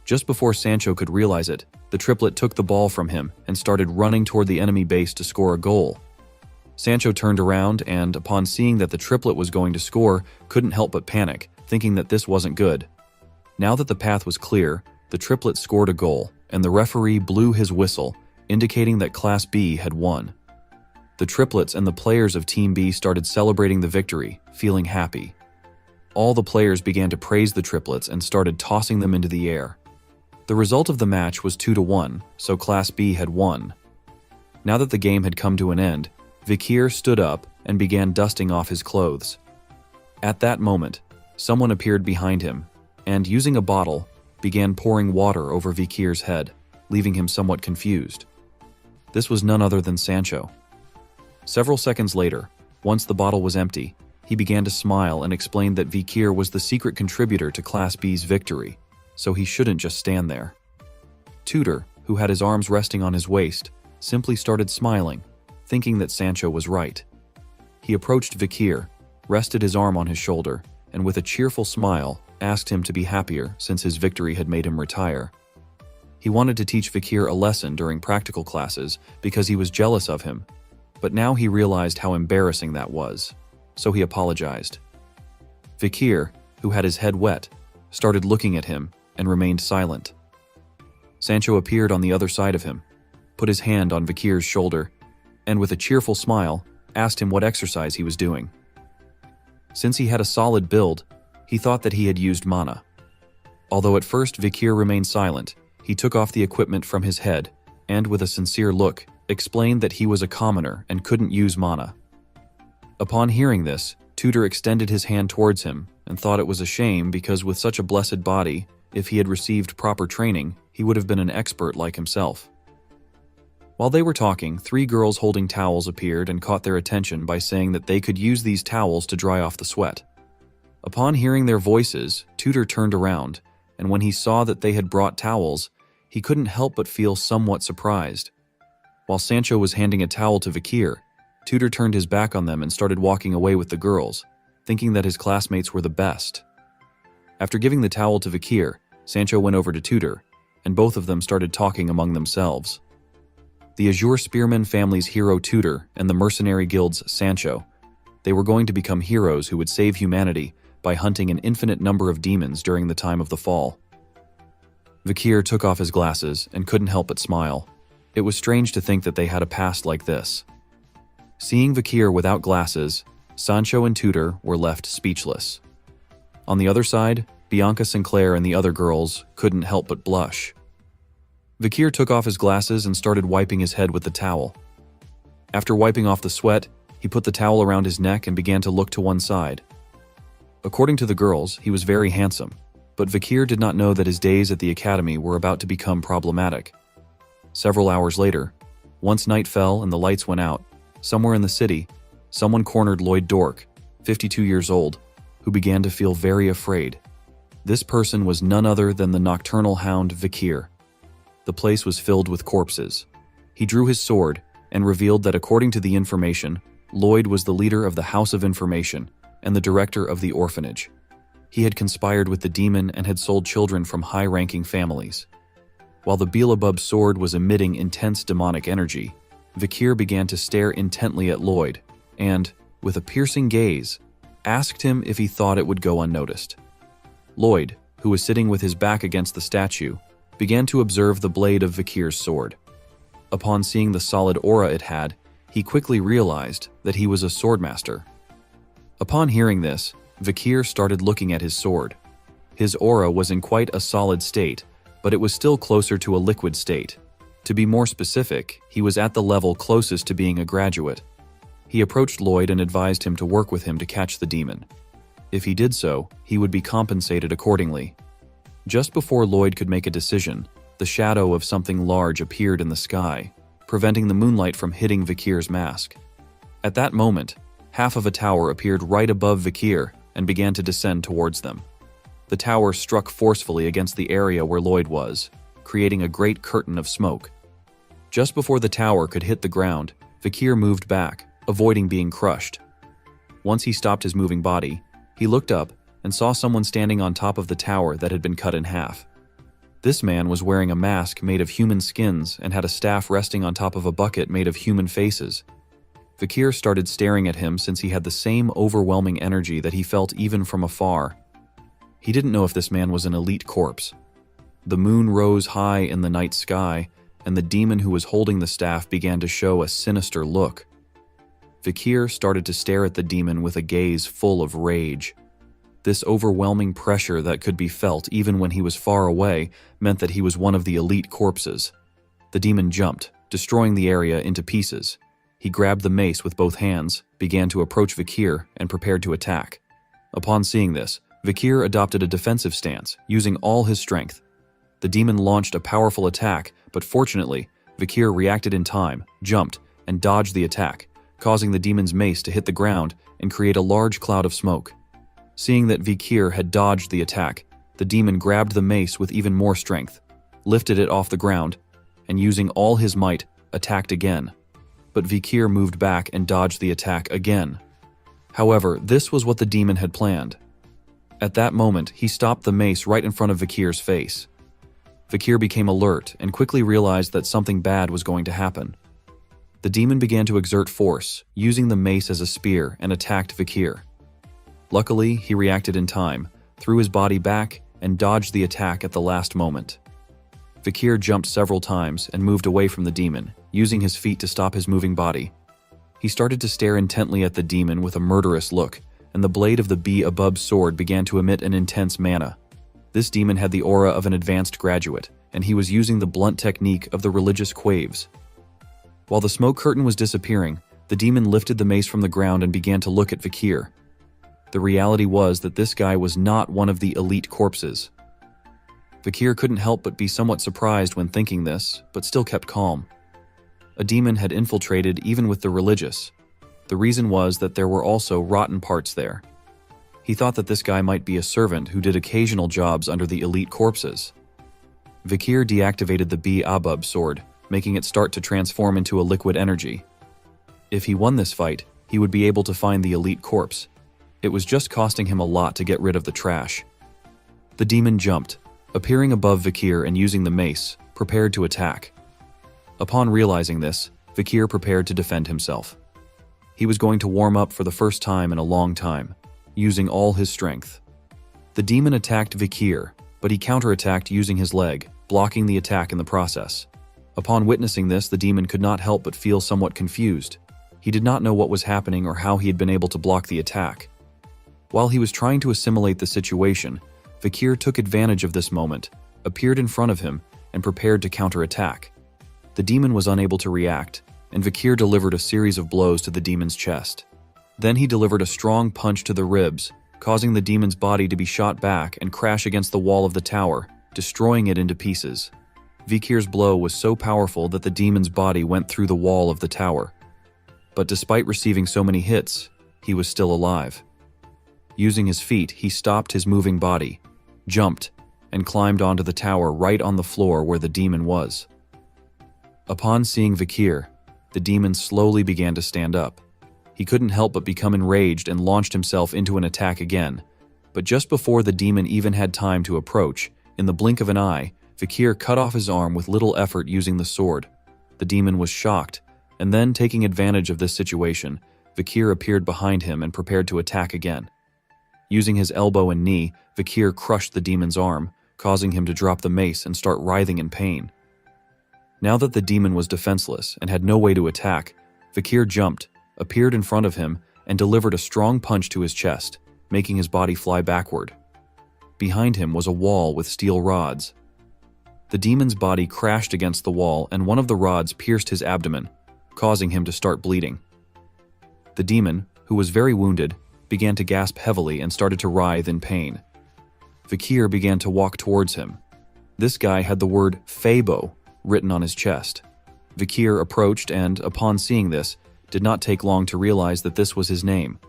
Just before Sancho could realize it, the triplet took the ball from him and started running toward the enemy base to score a goal. Sancho turned around and, upon seeing that the triplet was going to score, couldn't help but panic, thinking that this wasn't good. Now that the path was clear, the triplet scored a goal, and the referee blew his whistle, indicating that Class B had won. The triplets and the players of Team B started celebrating the victory, feeling happy. All the players began to praise the triplets and started tossing them into the air. The result of the match was 2-1, so Class B had won. Now that the game had come to an end, Vikir stood up and began dusting off his clothes. At that moment, someone appeared behind him, and using a bottle, began pouring water over Vikir's head, leaving him somewhat confused. This was none other than Sancho. Several seconds later, once the bottle was empty, he began to smile and explained that Vikir was the secret contributor to Class B's victory, so he shouldn't just stand there. Tutor, who had his arms resting on his waist, simply started smiling, thinking that Sancho was right. He approached Vikir, rested his arm on his shoulder, and with a cheerful smile, asked him to be happier since his victory had made him retire. He wanted to teach Vikir a lesson during practical classes because he was jealous of him, but now he realized how embarrassing that was, so he apologized. Vikir, who had his head wet, started looking at him and remained silent. Sancho appeared on the other side of him, put his hand on Vikir's shoulder, and with a cheerful smile, asked him what exercise he was doing. Since he had a solid build, he thought that he had used mana. Although at first Vikir remained silent, he took off the equipment from his head and, with a sincere look, explained that he was a commoner and couldn't use mana. Upon hearing this, Tutor extended his hand towards him and thought it was a shame because with such a blessed body, if he had received proper training, he would have been an expert like himself. While they were talking, 3 girls holding towels appeared and caught their attention by saying that they could use these towels to dry off the sweat. Upon hearing their voices, Tutor turned around, and when he saw that they had brought towels, he couldn't help but feel somewhat surprised. While Sancho was handing a towel to Vikir, Tutor turned his back on them and started walking away with the girls, thinking that his classmates were the best. After giving the towel to Vikir, Sancho went over to Tutor, and both of them started talking among themselves. The Azure Spearman family's hero Tutor and the mercenary guild's Sancho, they were going to become heroes who would save humanity by hunting an infinite number of demons during the time of the fall. Vikir took off his glasses and couldn't help but smile. It was strange to think that they had a past like this. Seeing Vikir without glasses, Sancho and Tutor were left speechless. On the other side, Bianca Sinclair and the other girls couldn't help but blush. Vikir took off his glasses and started wiping his head with the towel. After wiping off the sweat, he put the towel around his neck and began to look to one side. According to the girls, he was very handsome, but Vikir did not know that his days at the academy were about to become problematic. Several hours later, once night fell and the lights went out, somewhere in the city, someone cornered Lloyd Dork, 52 years old, who began to feel very afraid. This person was none other than the nocturnal hound Vikir. The place was filled with corpses. He drew his sword and revealed that according to the information, Lloyd was the leader of the House of Information and the director of the orphanage. He had conspired with the demon and had sold children from high-ranking families. While the Beelzebub's sword was emitting intense demonic energy, Vikir began to stare intently at Lloyd and, with a piercing gaze, asked him if he thought it would go unnoticed. Lloyd, who was sitting with his back against the statue, began to observe the blade of Vikir's sword. Upon seeing the solid aura it had, he quickly realized that he was a swordmaster. Upon hearing this, Vikir started looking at his sword. His aura was in quite a solid state, but it was still closer to a liquid state. To be more specific, he was at the level closest to being a graduate. He approached Lloyd and advised him to work with him to catch the demon. If he did so, he would be compensated accordingly. Just before Lloyd could make a decision, the shadow of something large appeared in the sky, preventing the moonlight from hitting Vikir's mask. At that moment, half of a tower appeared right above Vikir and began to descend towards them. The tower struck forcefully against the area where Lloyd was, creating a great curtain of smoke. Just before the tower could hit the ground, Vikir moved back, avoiding being crushed. Once he stopped his moving body, he looked up and saw someone standing on top of the tower that had been cut in half. This man was wearing a mask made of human skins and had a staff resting on top of a bucket made of human faces. Vikir started staring at him since he had the same overwhelming energy that he felt even from afar. He didn't know if this man was an elite corpse. The moon rose high in the night sky, and the demon who was holding the staff began to show a sinister look. Vikir started to stare at the demon with a gaze full of rage. This overwhelming pressure that could be felt even when he was far away meant that he was one of the elite corpses. The demon jumped, destroying the area into pieces. He grabbed the mace with both hands, began to approach Vikir, and prepared to attack. Upon seeing this, Vikir adopted a defensive stance, using all his strength. The demon launched a powerful attack, but fortunately, Vikir reacted in time, jumped, and dodged the attack, causing the demon's mace to hit the ground and create a large cloud of smoke. Seeing that Vikir had dodged the attack, the demon grabbed the mace with even more strength, lifted it off the ground, and using all his might, attacked again. But Vikir moved back and dodged the attack again. However, this was what the demon had planned. At that moment, he stopped the mace right in front of Vikir's face. Vikir became alert and quickly realized that something bad was going to happen. The demon began to exert force, using the mace as a spear, and attacked Vikir. Luckily, he reacted in time, threw his body back, and dodged the attack at the last moment. Vikir jumped several times and moved away from the demon, using his feet to stop his moving body. He started to stare intently at the demon with a murderous look, and the blade of the Beelzebub's sword began to emit an intense mana. This demon had the aura of an advanced graduate, and he was using the blunt technique of the religious quaves. While the smoke curtain was disappearing, the demon lifted the mace from the ground and began to look at Vikir. The reality was that this guy was not one of the elite corpses. Vikir couldn't help but be somewhat surprised when thinking this, but still kept calm. A demon had infiltrated even with the religious. The reason was that there were also rotten parts there. He thought that this guy might be a servant who did occasional jobs under the elite corpses. Vikir deactivated the Beelzebub's sword, making it start to transform into a liquid energy. If he won this fight, he would be able to find the elite corpse. It was just costing him a lot to get rid of the trash. The demon jumped, appearing above Vikir and using the mace, prepared to attack. Upon realizing this, Vikir prepared to defend himself. He was going to warm up for the first time in a long time, using all his strength. The demon attacked Vikir, but he counterattacked using his leg, blocking the attack in the process. Upon witnessing this, the demon could not help but feel somewhat confused. He did not know what was happening or how he had been able to block the attack. While he was trying to assimilate the situation, Vikir took advantage of this moment, appeared in front of him, and prepared to counterattack. The demon was unable to react, and Vikir delivered a series of blows to the demon's chest. Then he delivered a strong punch to the ribs, causing the demon's body to be shot back and crash against the wall of the tower, destroying it into pieces. Vikir's blow was so powerful that the demon's body went through the wall of the tower. But despite receiving so many hits, he was still alive. Using his feet, he stopped his moving body, jumped, and climbed onto the tower right on the floor where the demon was. Upon seeing Vikir, the demon slowly began to stand up. He couldn't help but become enraged and launched himself into an attack again. But just before the demon even had time to approach, in the blink of an eye, Vikir cut off his arm with little effort using the sword. The demon was shocked, and then, taking advantage of this situation, Vikir appeared behind him and prepared to attack again. Using his elbow and knee, Vikir crushed the demon's arm, causing him to drop the mace and start writhing in pain. Now that the demon was defenseless and had no way to attack, Vikir jumped, appeared in front of him, and delivered a strong punch to his chest, making his body fly backward. Behind him was a wall with steel rods. The demon's body crashed against the wall, and one of the rods pierced his abdomen, causing him to start bleeding. The demon, who was very wounded, began to gasp heavily and started to writhe in pain. Vikir began to walk towards him. This guy had the word Fabo written on his chest. Vikir approached and, upon seeing this, did not take long to realize that this was his name.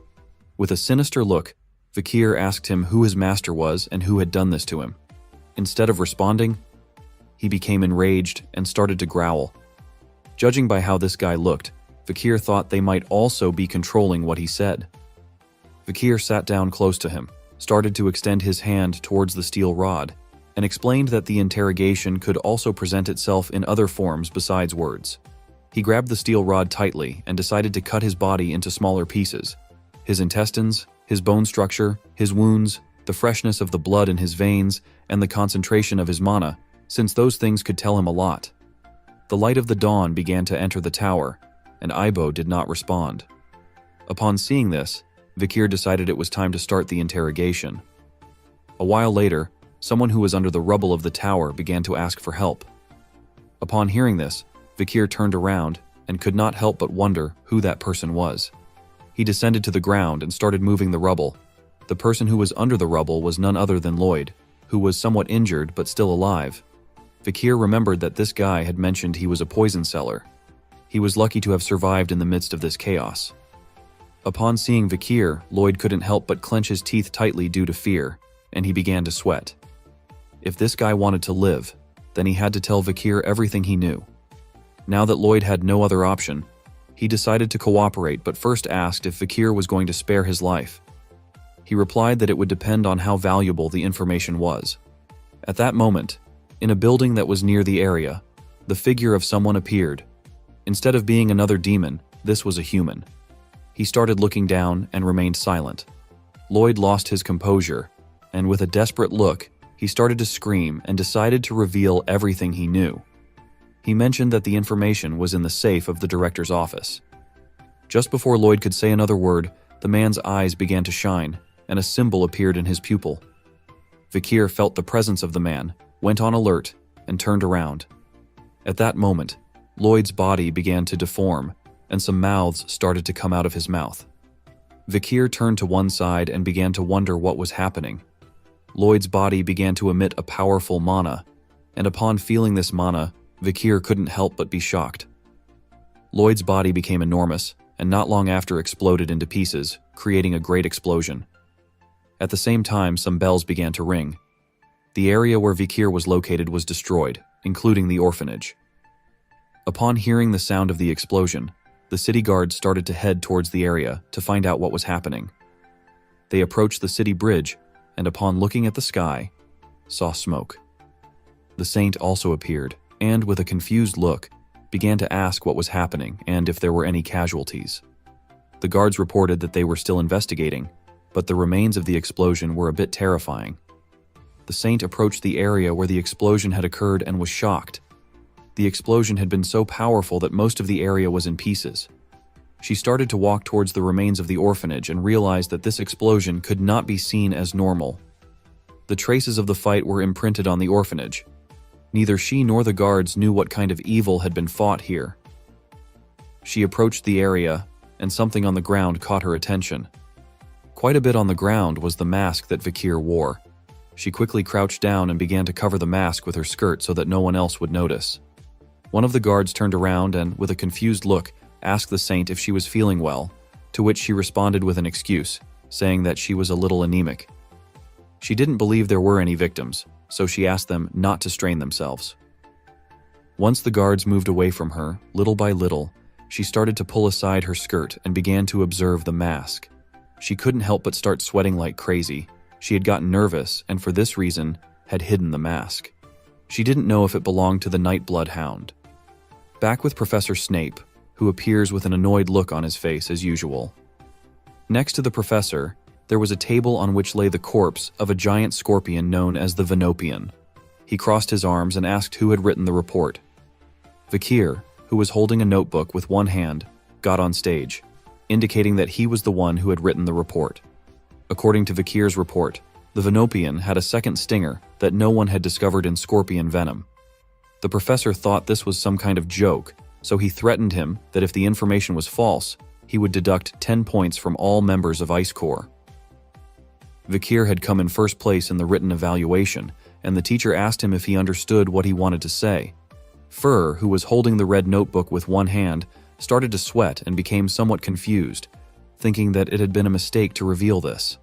With a sinister look, Vikir asked him who his master was and who had done this to him. Instead of responding, he became enraged and started to growl. Judging by how this guy looked, Vikir thought they might also be controlling what he said. Vikir sat down close to him, started to extend his hand towards the steel rod, and explained that the interrogation could also present itself in other forms besides words. He grabbed the steel rod tightly and decided to cut his body into smaller pieces. His intestines, his bone structure, his wounds, the freshness of the blood in his veins, and the concentration of his mana, since those things could tell him a lot. The light of the dawn began to enter the tower, and Aibo did not respond. Upon seeing this, Vikir decided it was time to start the interrogation. A while later, someone who was under the rubble of the tower began to ask for help. Upon hearing this, Vikir turned around and could not help but wonder who that person was. He descended to the ground and started moving the rubble. The person who was under the rubble was none other than Lloyd, who was somewhat injured but still alive. Vakir remembered that this guy had mentioned he was a poison seller. He was lucky to have survived in the midst of this chaos. Upon seeing Vakir, Lloyd couldn't help but clench his teeth tightly due to fear, and he began to sweat. If this guy wanted to live, then he had to tell Vakir everything he knew. Now that Lloyd had no other option, he decided to cooperate but first asked if Vakir was going to spare his life. He replied that it would depend on how valuable the information was. At that moment, in a building that was near the area, the figure of someone appeared. Instead of being another demon, this was a human. He started looking down and remained silent. Lloyd lost his composure, and with a desperate look, he started to scream and decided to reveal everything he knew. He mentioned that the information was in the safe of the director's office. Just before Lloyd could say another word, the man's eyes began to shine, and a symbol appeared in his pupil. Vakir felt the presence of the man, went on alert, and turned around. At that moment, Lloyd's body began to deform, and some mouths started to come out of his mouth. Vakir turned to one side and began to wonder what was happening. Lloyd's body began to emit a powerful mana, and upon feeling this mana, Vakir couldn't help but be shocked. Lloyd's body became enormous, and not long after exploded into pieces, creating a great explosion. At the same time, some bells began to ring. The area where Vakir was located was destroyed, including the orphanage. Upon hearing the sound of the explosion, the city guards started to head towards the area to find out what was happening. They approached the city bridge, and upon looking at the sky, saw smoke. The saint also appeared, and with a confused look, began to ask what was happening and if there were any casualties. The guards reported that they were still investigating, but the remains of the explosion were a bit terrifying. The saint approached the area where the explosion had occurred and was shocked. The explosion had been so powerful that most of the area was in pieces. She started to walk towards the remains of the orphanage and realized that this explosion could not be seen as normal. The traces of the fight were imprinted on the orphanage. Neither she nor the guards knew what kind of evil had been fought here. She approached the area, and something on the ground caught her attention. Quite a bit on the ground was the mask that Vakir wore. She quickly crouched down and began to cover the mask with her skirt so that no one else would notice. One of the guards turned around and, with a confused look, asked the saint if she was feeling well, to which she responded with an excuse, saying that she was a little anemic. She didn't believe there were any victims, so she asked them not to strain themselves. Once the guards moved away from her, little by little, she started to pull aside her skirt and began to observe the mask. She couldn't help but start sweating like crazy. She had gotten nervous and for this reason had hidden the mask. She didn't know if it belonged to the Nightblood Hound. Back with Professor Snape, who appears with an annoyed look on his face as usual. Next to the professor, there was a table on which lay the corpse of a giant scorpion known as the Venopian. He crossed his arms and asked who had written the report. Vakir, who was holding a notebook with one hand, got on stage, indicating that he was the one who had written the report. According to Vakir's report, the Venopian had a second stinger that no one had discovered in scorpion venom. The professor thought this was some kind of joke, so he threatened him that if the information was false, he would deduct 10 points from all members of Ice Corps. Vakir had come in first place in the written evaluation, and the teacher asked him if he understood what he wanted to say. Fur, who was holding the red notebook with one hand, started to sweat and became somewhat confused, thinking that it had been a mistake to reveal this.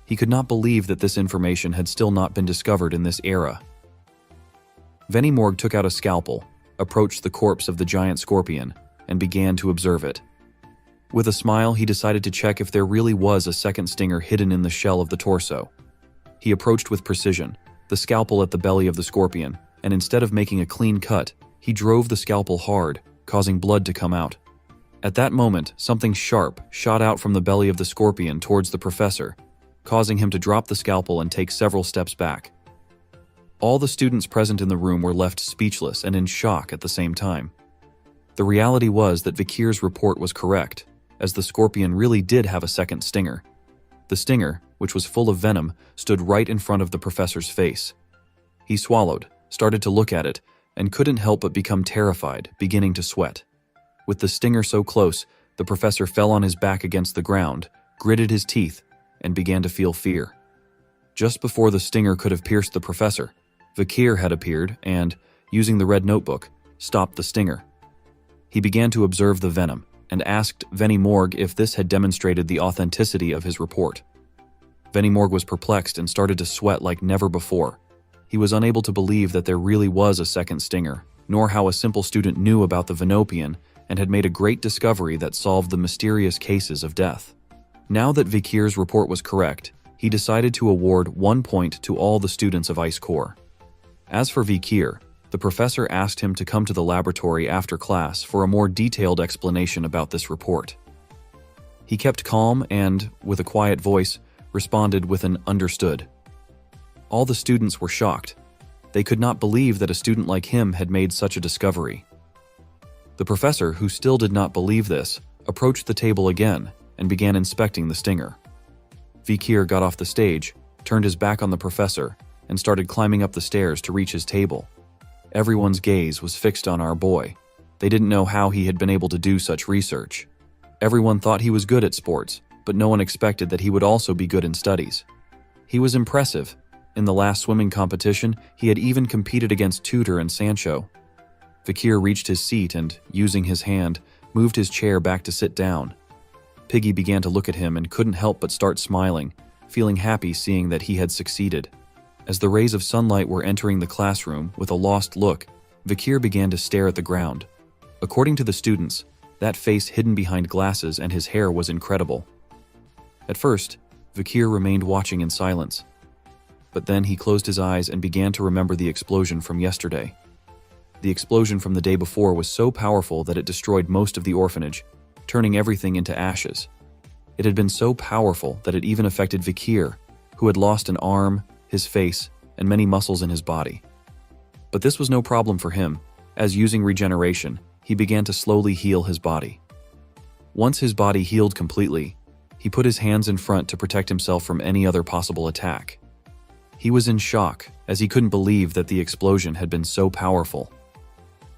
He could not believe that this information had still not been discovered in this era. Venimorg took out a scalpel, approached the corpse of the giant scorpion, and began to observe it. With a smile, he decided to check if there really was a second stinger hidden in the shell of the torso. He approached with precision, the scalpel at the belly of the scorpion, and instead of making a clean cut, he drove the scalpel hard, causing blood to come out. At that moment, something sharp shot out from the belly of the scorpion towards the professor, causing him to drop the scalpel and take several steps back. All the students present in the room were left speechless and in shock at the same time. The reality was that Vakir's report was correct, as the scorpion really did have a second stinger. The stinger, which was full of venom, stood right in front of the professor's face. He swallowed, started to look at it, and couldn't help but become terrified, beginning to sweat. With the stinger so close, the professor fell on his back against the ground, gritted his teeth, and began to feel fear. Just before the stinger could have pierced the professor, Vakir had appeared and, using the red notebook, stopped the stinger. He began to observe the venom and asked Venimorg if this had demonstrated the authenticity of his report. Venimorg was perplexed and started to sweat like never before. He was unable to believe that there really was a second stinger, nor how a simple student knew about the Venopian and had made a great discovery that solved the mysterious cases of death. Now that Vakir's report was correct, he decided to award 1 point to all the students of Ice Corps. As for Vakir, the professor asked him to come to the laboratory after class for a more detailed explanation about this report. He kept calm and, with a quiet voice, responded with an "understood." All the students were shocked. They could not believe that a student like him had made such a discovery. The professor, who still did not believe this, approached the table again and began inspecting the stinger. Vakir got off the stage, turned his back on the professor, and started climbing up the stairs to reach his table. Everyone's gaze was fixed on our boy. They didn't know how he had been able to do such research. Everyone thought he was good at sports, but no one expected that he would also be good in studies. He was impressive. In the last swimming competition, he had even competed against Tudor and Sancho. Vakir reached his seat and, using his hand, moved his chair back to sit down. Piggy began to look at him and couldn't help but start smiling, feeling happy seeing that he had succeeded. As the rays of sunlight were entering the classroom with a lost look, Vakir began to stare at the ground. According to the students, that face hidden behind glasses and his hair was incredible. At first, Vakir remained watching in silence. But then he closed his eyes and began to remember the explosion from yesterday. The explosion from the day before was so powerful that it destroyed most of the orphanage, turning everything into ashes. It had been so powerful that it even affected Vakir, who had lost an arm, his face, and many muscles in his body. But this was no problem for him, as using regeneration, he began to slowly heal his body. Once his body healed completely, he put his hands in front to protect himself from any other possible attack. He was in shock, as he couldn't believe that the explosion had been so powerful.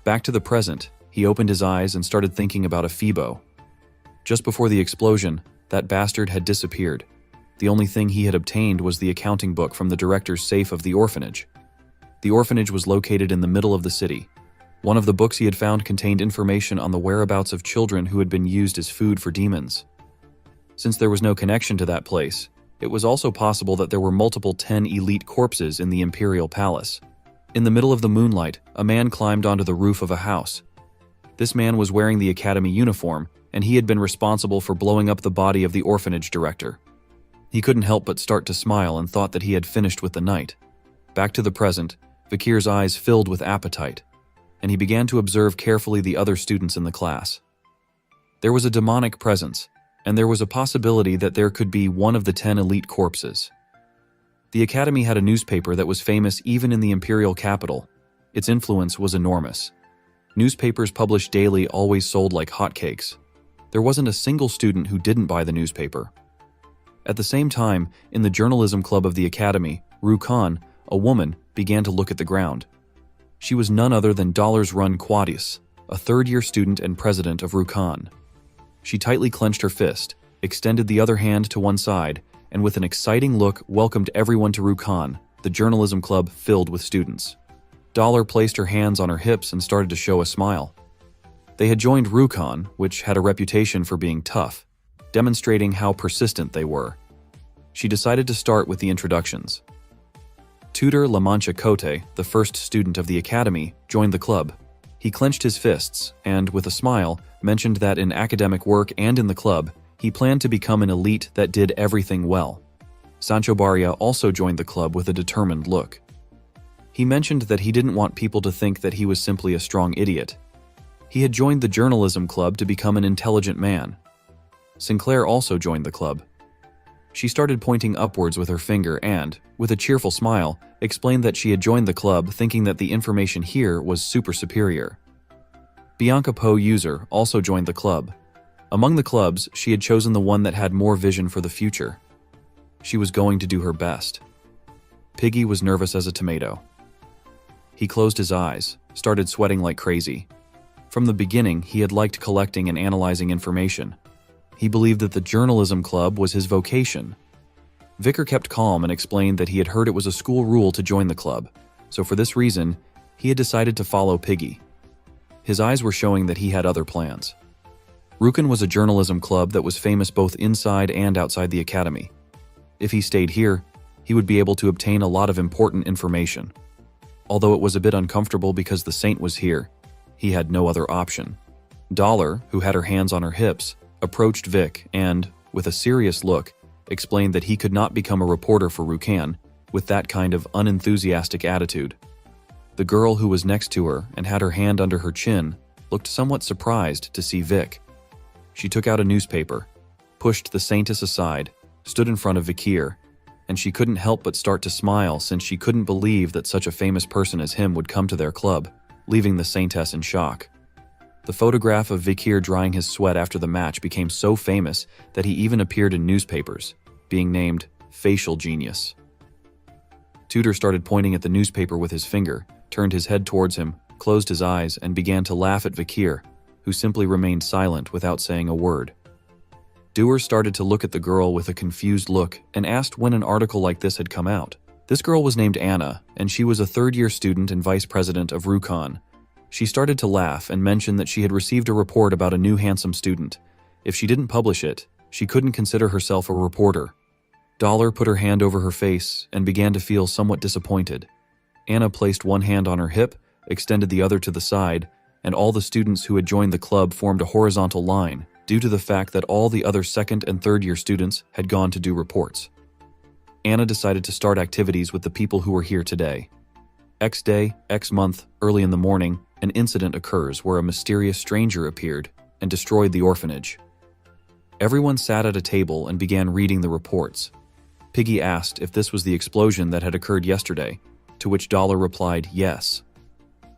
Back to the present, he opened his eyes and started thinking about Ephibo. Just before the explosion, that bastard had disappeared. The only thing he had obtained was the accounting book from the director's safe of the orphanage. The orphanage was located in the middle of the city. One of the books he had found contained information on the whereabouts of children who had been used as food for demons. Since there was no connection to that place, it was also possible that there were multiple 10 elite corpses in the Imperial Palace. In the middle of the moonlight, a man climbed onto the roof of a house. This man was wearing the academy uniform, and he had been responsible for blowing up the body of the orphanage director. He couldn't help but start to smile and thought that he had finished with the night. Back to the present, Vakir's eyes filled with appetite, and he began to observe carefully the other students in the class. There was a demonic presence, and there was a possibility that there could be one of the 10 elite corpses. The academy had a newspaper that was famous even in the imperial capital. Its influence was enormous. Newspapers published daily always sold like hotcakes. There wasn't a single student who didn't buy the newspaper. At the same time, in the journalism club of the academy, Rukan, a woman, began to look at the ground. She was none other than Run Quadius, a third-year student and president of Rukan. She tightly clenched her fist, extended the other hand to one side, and with an exciting look welcomed everyone to Rukan, the journalism club filled with students. Dollar placed her hands on her hips and started to show a smile. They had joined Rukan, which had a reputation for being tough, demonstrating how persistent they were. She decided to start with the introductions. Tutor La Mancha Cote, the first student of the academy, joined the club. He clenched his fists and, with a smile, mentioned that in academic work and in the club, he planned to become an elite that did everything well. Sancho Barria also joined the club with a determined look. He mentioned that he didn't want people to think that he was simply a strong idiot. He had joined the journalism club to become an intelligent man. Sinclair also joined the club. She started pointing upwards with her finger and, with a cheerful smile, explained that she had joined the club thinking that the information here was super superior. Bianca Poe User also joined the club. Among the clubs, she had chosen the one that had more vision for the future. She was going to do her best. Piggy was nervous as a tomato. He closed his eyes, started sweating like crazy. From the beginning, he had liked collecting and analyzing information. He believed that the journalism club was his vocation. Vicar kept calm and explained that he had heard it was a school rule to join the club, so for this reason, he had decided to follow Piggy. His eyes were showing that he had other plans. Rukan was a journalism club that was famous both inside and outside the academy. If he stayed here, he would be able to obtain a lot of important information. Although it was a bit uncomfortable because the saint was here, he had no other option. Dollar, who had her hands on her hips, approached Vic and, with a serious look, explained that he could not become a reporter for Rukan with that kind of unenthusiastic attitude. The girl who was next to her and had her hand under her chin looked somewhat surprised to see Vic. She took out a newspaper, pushed the saintess aside, stood in front of Vikir, and she couldn't help but start to smile since she couldn't believe that such a famous person as him would come to their club, leaving the saintess in shock. The photograph of Vikir drying his sweat after the match became so famous that he even appeared in newspapers, being named Facial Genius. Tutor started pointing at the newspaper with his finger, turned his head towards him, closed his eyes, and began to laugh at Vikir, who simply remained silent without saying a word. Doer started to look at the girl with a confused look and asked when an article like this had come out. This girl was named Anna, and she was a third-year student and vice president of Rukan. She started to laugh and mentioned that she had received a report about a new handsome student. If she didn't publish it, she couldn't consider herself a reporter. Dollar put her hand over her face and began to feel somewhat disappointed. Anna placed one hand on her hip, extended the other to the side, and all the students who had joined the club formed a horizontal line due to the fact that all the other second and third-year students had gone to do reports. Anna decided to start activities with the people who were here today. X day, X month, early in the morning, an incident occurs where a mysterious stranger appeared and destroyed the orphanage. Everyone sat at a table and began reading the reports. Piggy asked if this was the explosion that had occurred yesterday, to which Dollar replied yes.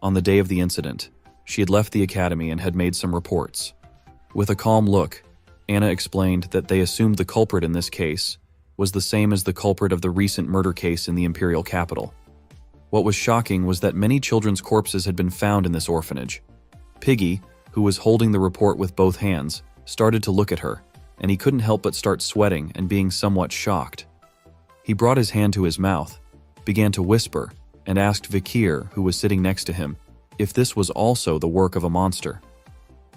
On the day of the incident, she had left the academy and had made some reports. With a calm look, Anna explained that they assumed the culprit in this case was the same as the culprit of the recent murder case in the imperial capital. What was shocking was that many children's corpses had been found in this orphanage. Piggy, who was holding the report with both hands, started to look at her, and he couldn't help but start sweating and being somewhat shocked. He brought his hand to his mouth, began to whisper, and asked Vikir, who was sitting next to him, if this was also the work of a monster.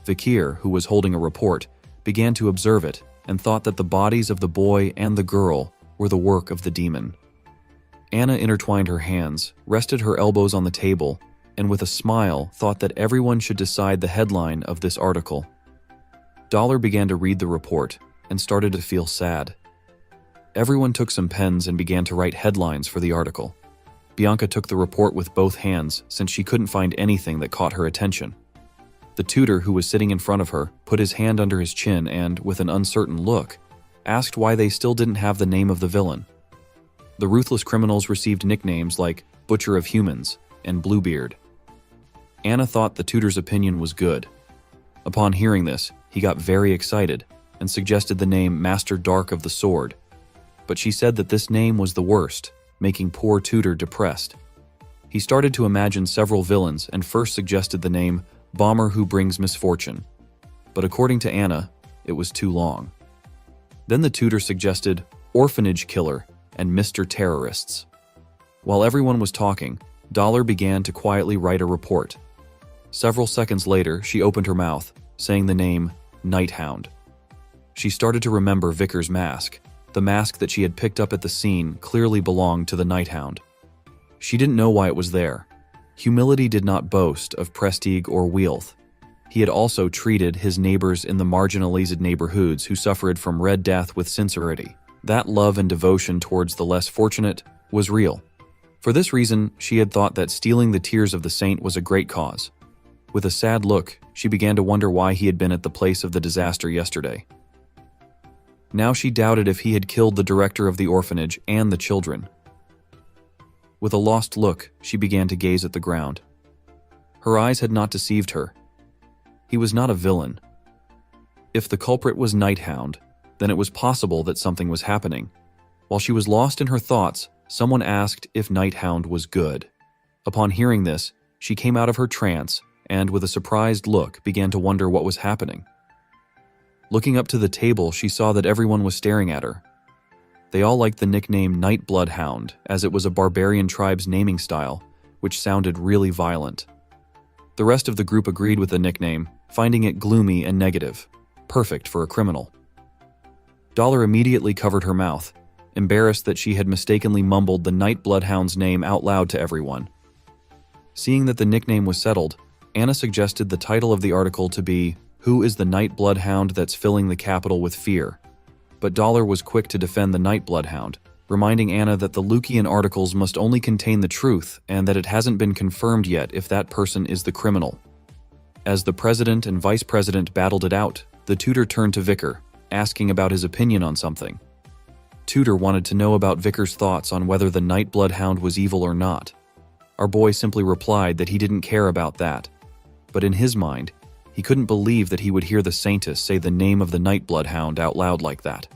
Vikir, who was holding a report, began to observe it and thought that the bodies of the boy and the girl were the work of the demon. Anna intertwined her hands, rested her elbows on the table, and with a smile thought that everyone should decide the headline of this article. Dollar began to read the report and started to feel sad. Everyone took some pens and began to write headlines for the article. Bianca took the report with both hands since she couldn't find anything that caught her attention. The tutor, who was sitting in front of her, put his hand under his chin and, with an uncertain look, asked why they still didn't have the name of the villain. The ruthless criminals received nicknames like Butcher of Humans and Bluebeard. Anna thought the tutor's opinion was good. Upon hearing this, he got very excited and suggested the name Master Dark of the Sword. But she said that this name was the worst, making poor tutor depressed. He started to imagine several villains and first suggested the name Bomber Who Brings Misfortune. But according to Anna, it was too long. Then the tutor suggested Orphanage Killer and Mr. Terrorists. While everyone was talking, Dollar began to quietly write a report. Several seconds later, she opened her mouth, saying the name Night Hound. She started to remember Vicar's mask. The mask that she had picked up at the scene clearly belonged to the Night Hound. She didn't know why it was there. Humility did not boast of prestige or wealth. He had also treated his neighbors in the marginalized neighborhoods who suffered from Red Death with sincerity. That love and devotion towards the less fortunate was real. For this reason, she had thought that stealing the tears of the saint was a great cause. With a sad look, she began to wonder why he had been at the place of the disaster yesterday. Now she doubted if he had killed the director of the orphanage and the children. With a lost look, she began to gaze at the ground. Her eyes had not deceived her. He was not a villain. If the culprit was Night Hound, then it was possible that something was happening. While she was lost in her thoughts, someone asked if Night Hound was good. Upon hearing this, she came out of her trance and, with a surprised look, began to wonder what was happening. Looking up to the table, she saw that everyone was staring at her. They all liked the nickname Nightblood Hound, as it was a barbarian tribe's naming style, which sounded really violent. The rest of the group agreed with the nickname, finding it gloomy and negative, perfect for a criminal. Dollar immediately covered her mouth, embarrassed that she had mistakenly mumbled the Nightblood Hound's name out loud to everyone. Seeing that the nickname was settled, Anna suggested the title of the article to be, "Who is the Nightblood Hound that's filling the capital with fear?" But Dollar was quick to defend the Nightblood Hound, reminding Anna that the Lucian articles must only contain the truth and that it hasn't been confirmed yet if that person is the criminal. As the president and vice president battled it out, the tutor turned to Vicar, asking about his opinion on something. Tutor wanted to know about Vicar's thoughts on whether the Nightblood Hound was evil or not. Our boy simply replied that he didn't care about that, but in his mind, he couldn't believe that he would hear the Saintess say the name of the Nightblood Hound out loud like that.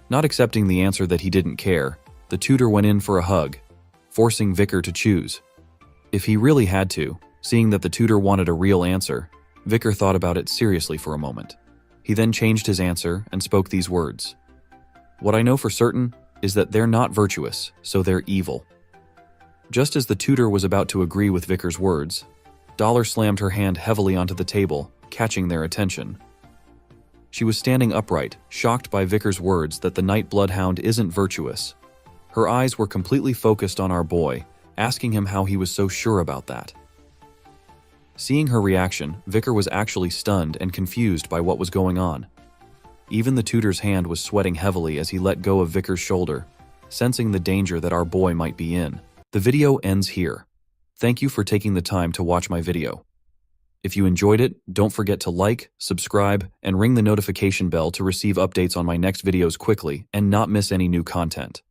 Not accepting the answer that he didn't care, the tutor went in for a hug, forcing Vicar to choose. If he really had to, seeing that the tutor wanted a real answer, Vicar thought about it seriously for a moment. He then changed his answer and spoke these words. "What I know for certain is that they're not virtuous, so they're evil." Just as the tutor was about to agree with Vicar's words, Dollar slammed her hand heavily onto the table, catching their attention. She was standing upright, shocked by Vicar's words that the Nightblood Hound isn't virtuous. Her eyes were completely focused on our boy, asking him how he was so sure about that. Seeing her reaction, Vicar was actually stunned and confused by what was going on. Even the tutor's hand was sweating heavily as he let go of Vicar's shoulder, sensing the danger that our boy might be in. The video ends here. Thank you for taking the time to watch my video. If you enjoyed it, don't forget to like, subscribe, and ring the notification bell to receive updates on my next videos quickly and not miss any new content.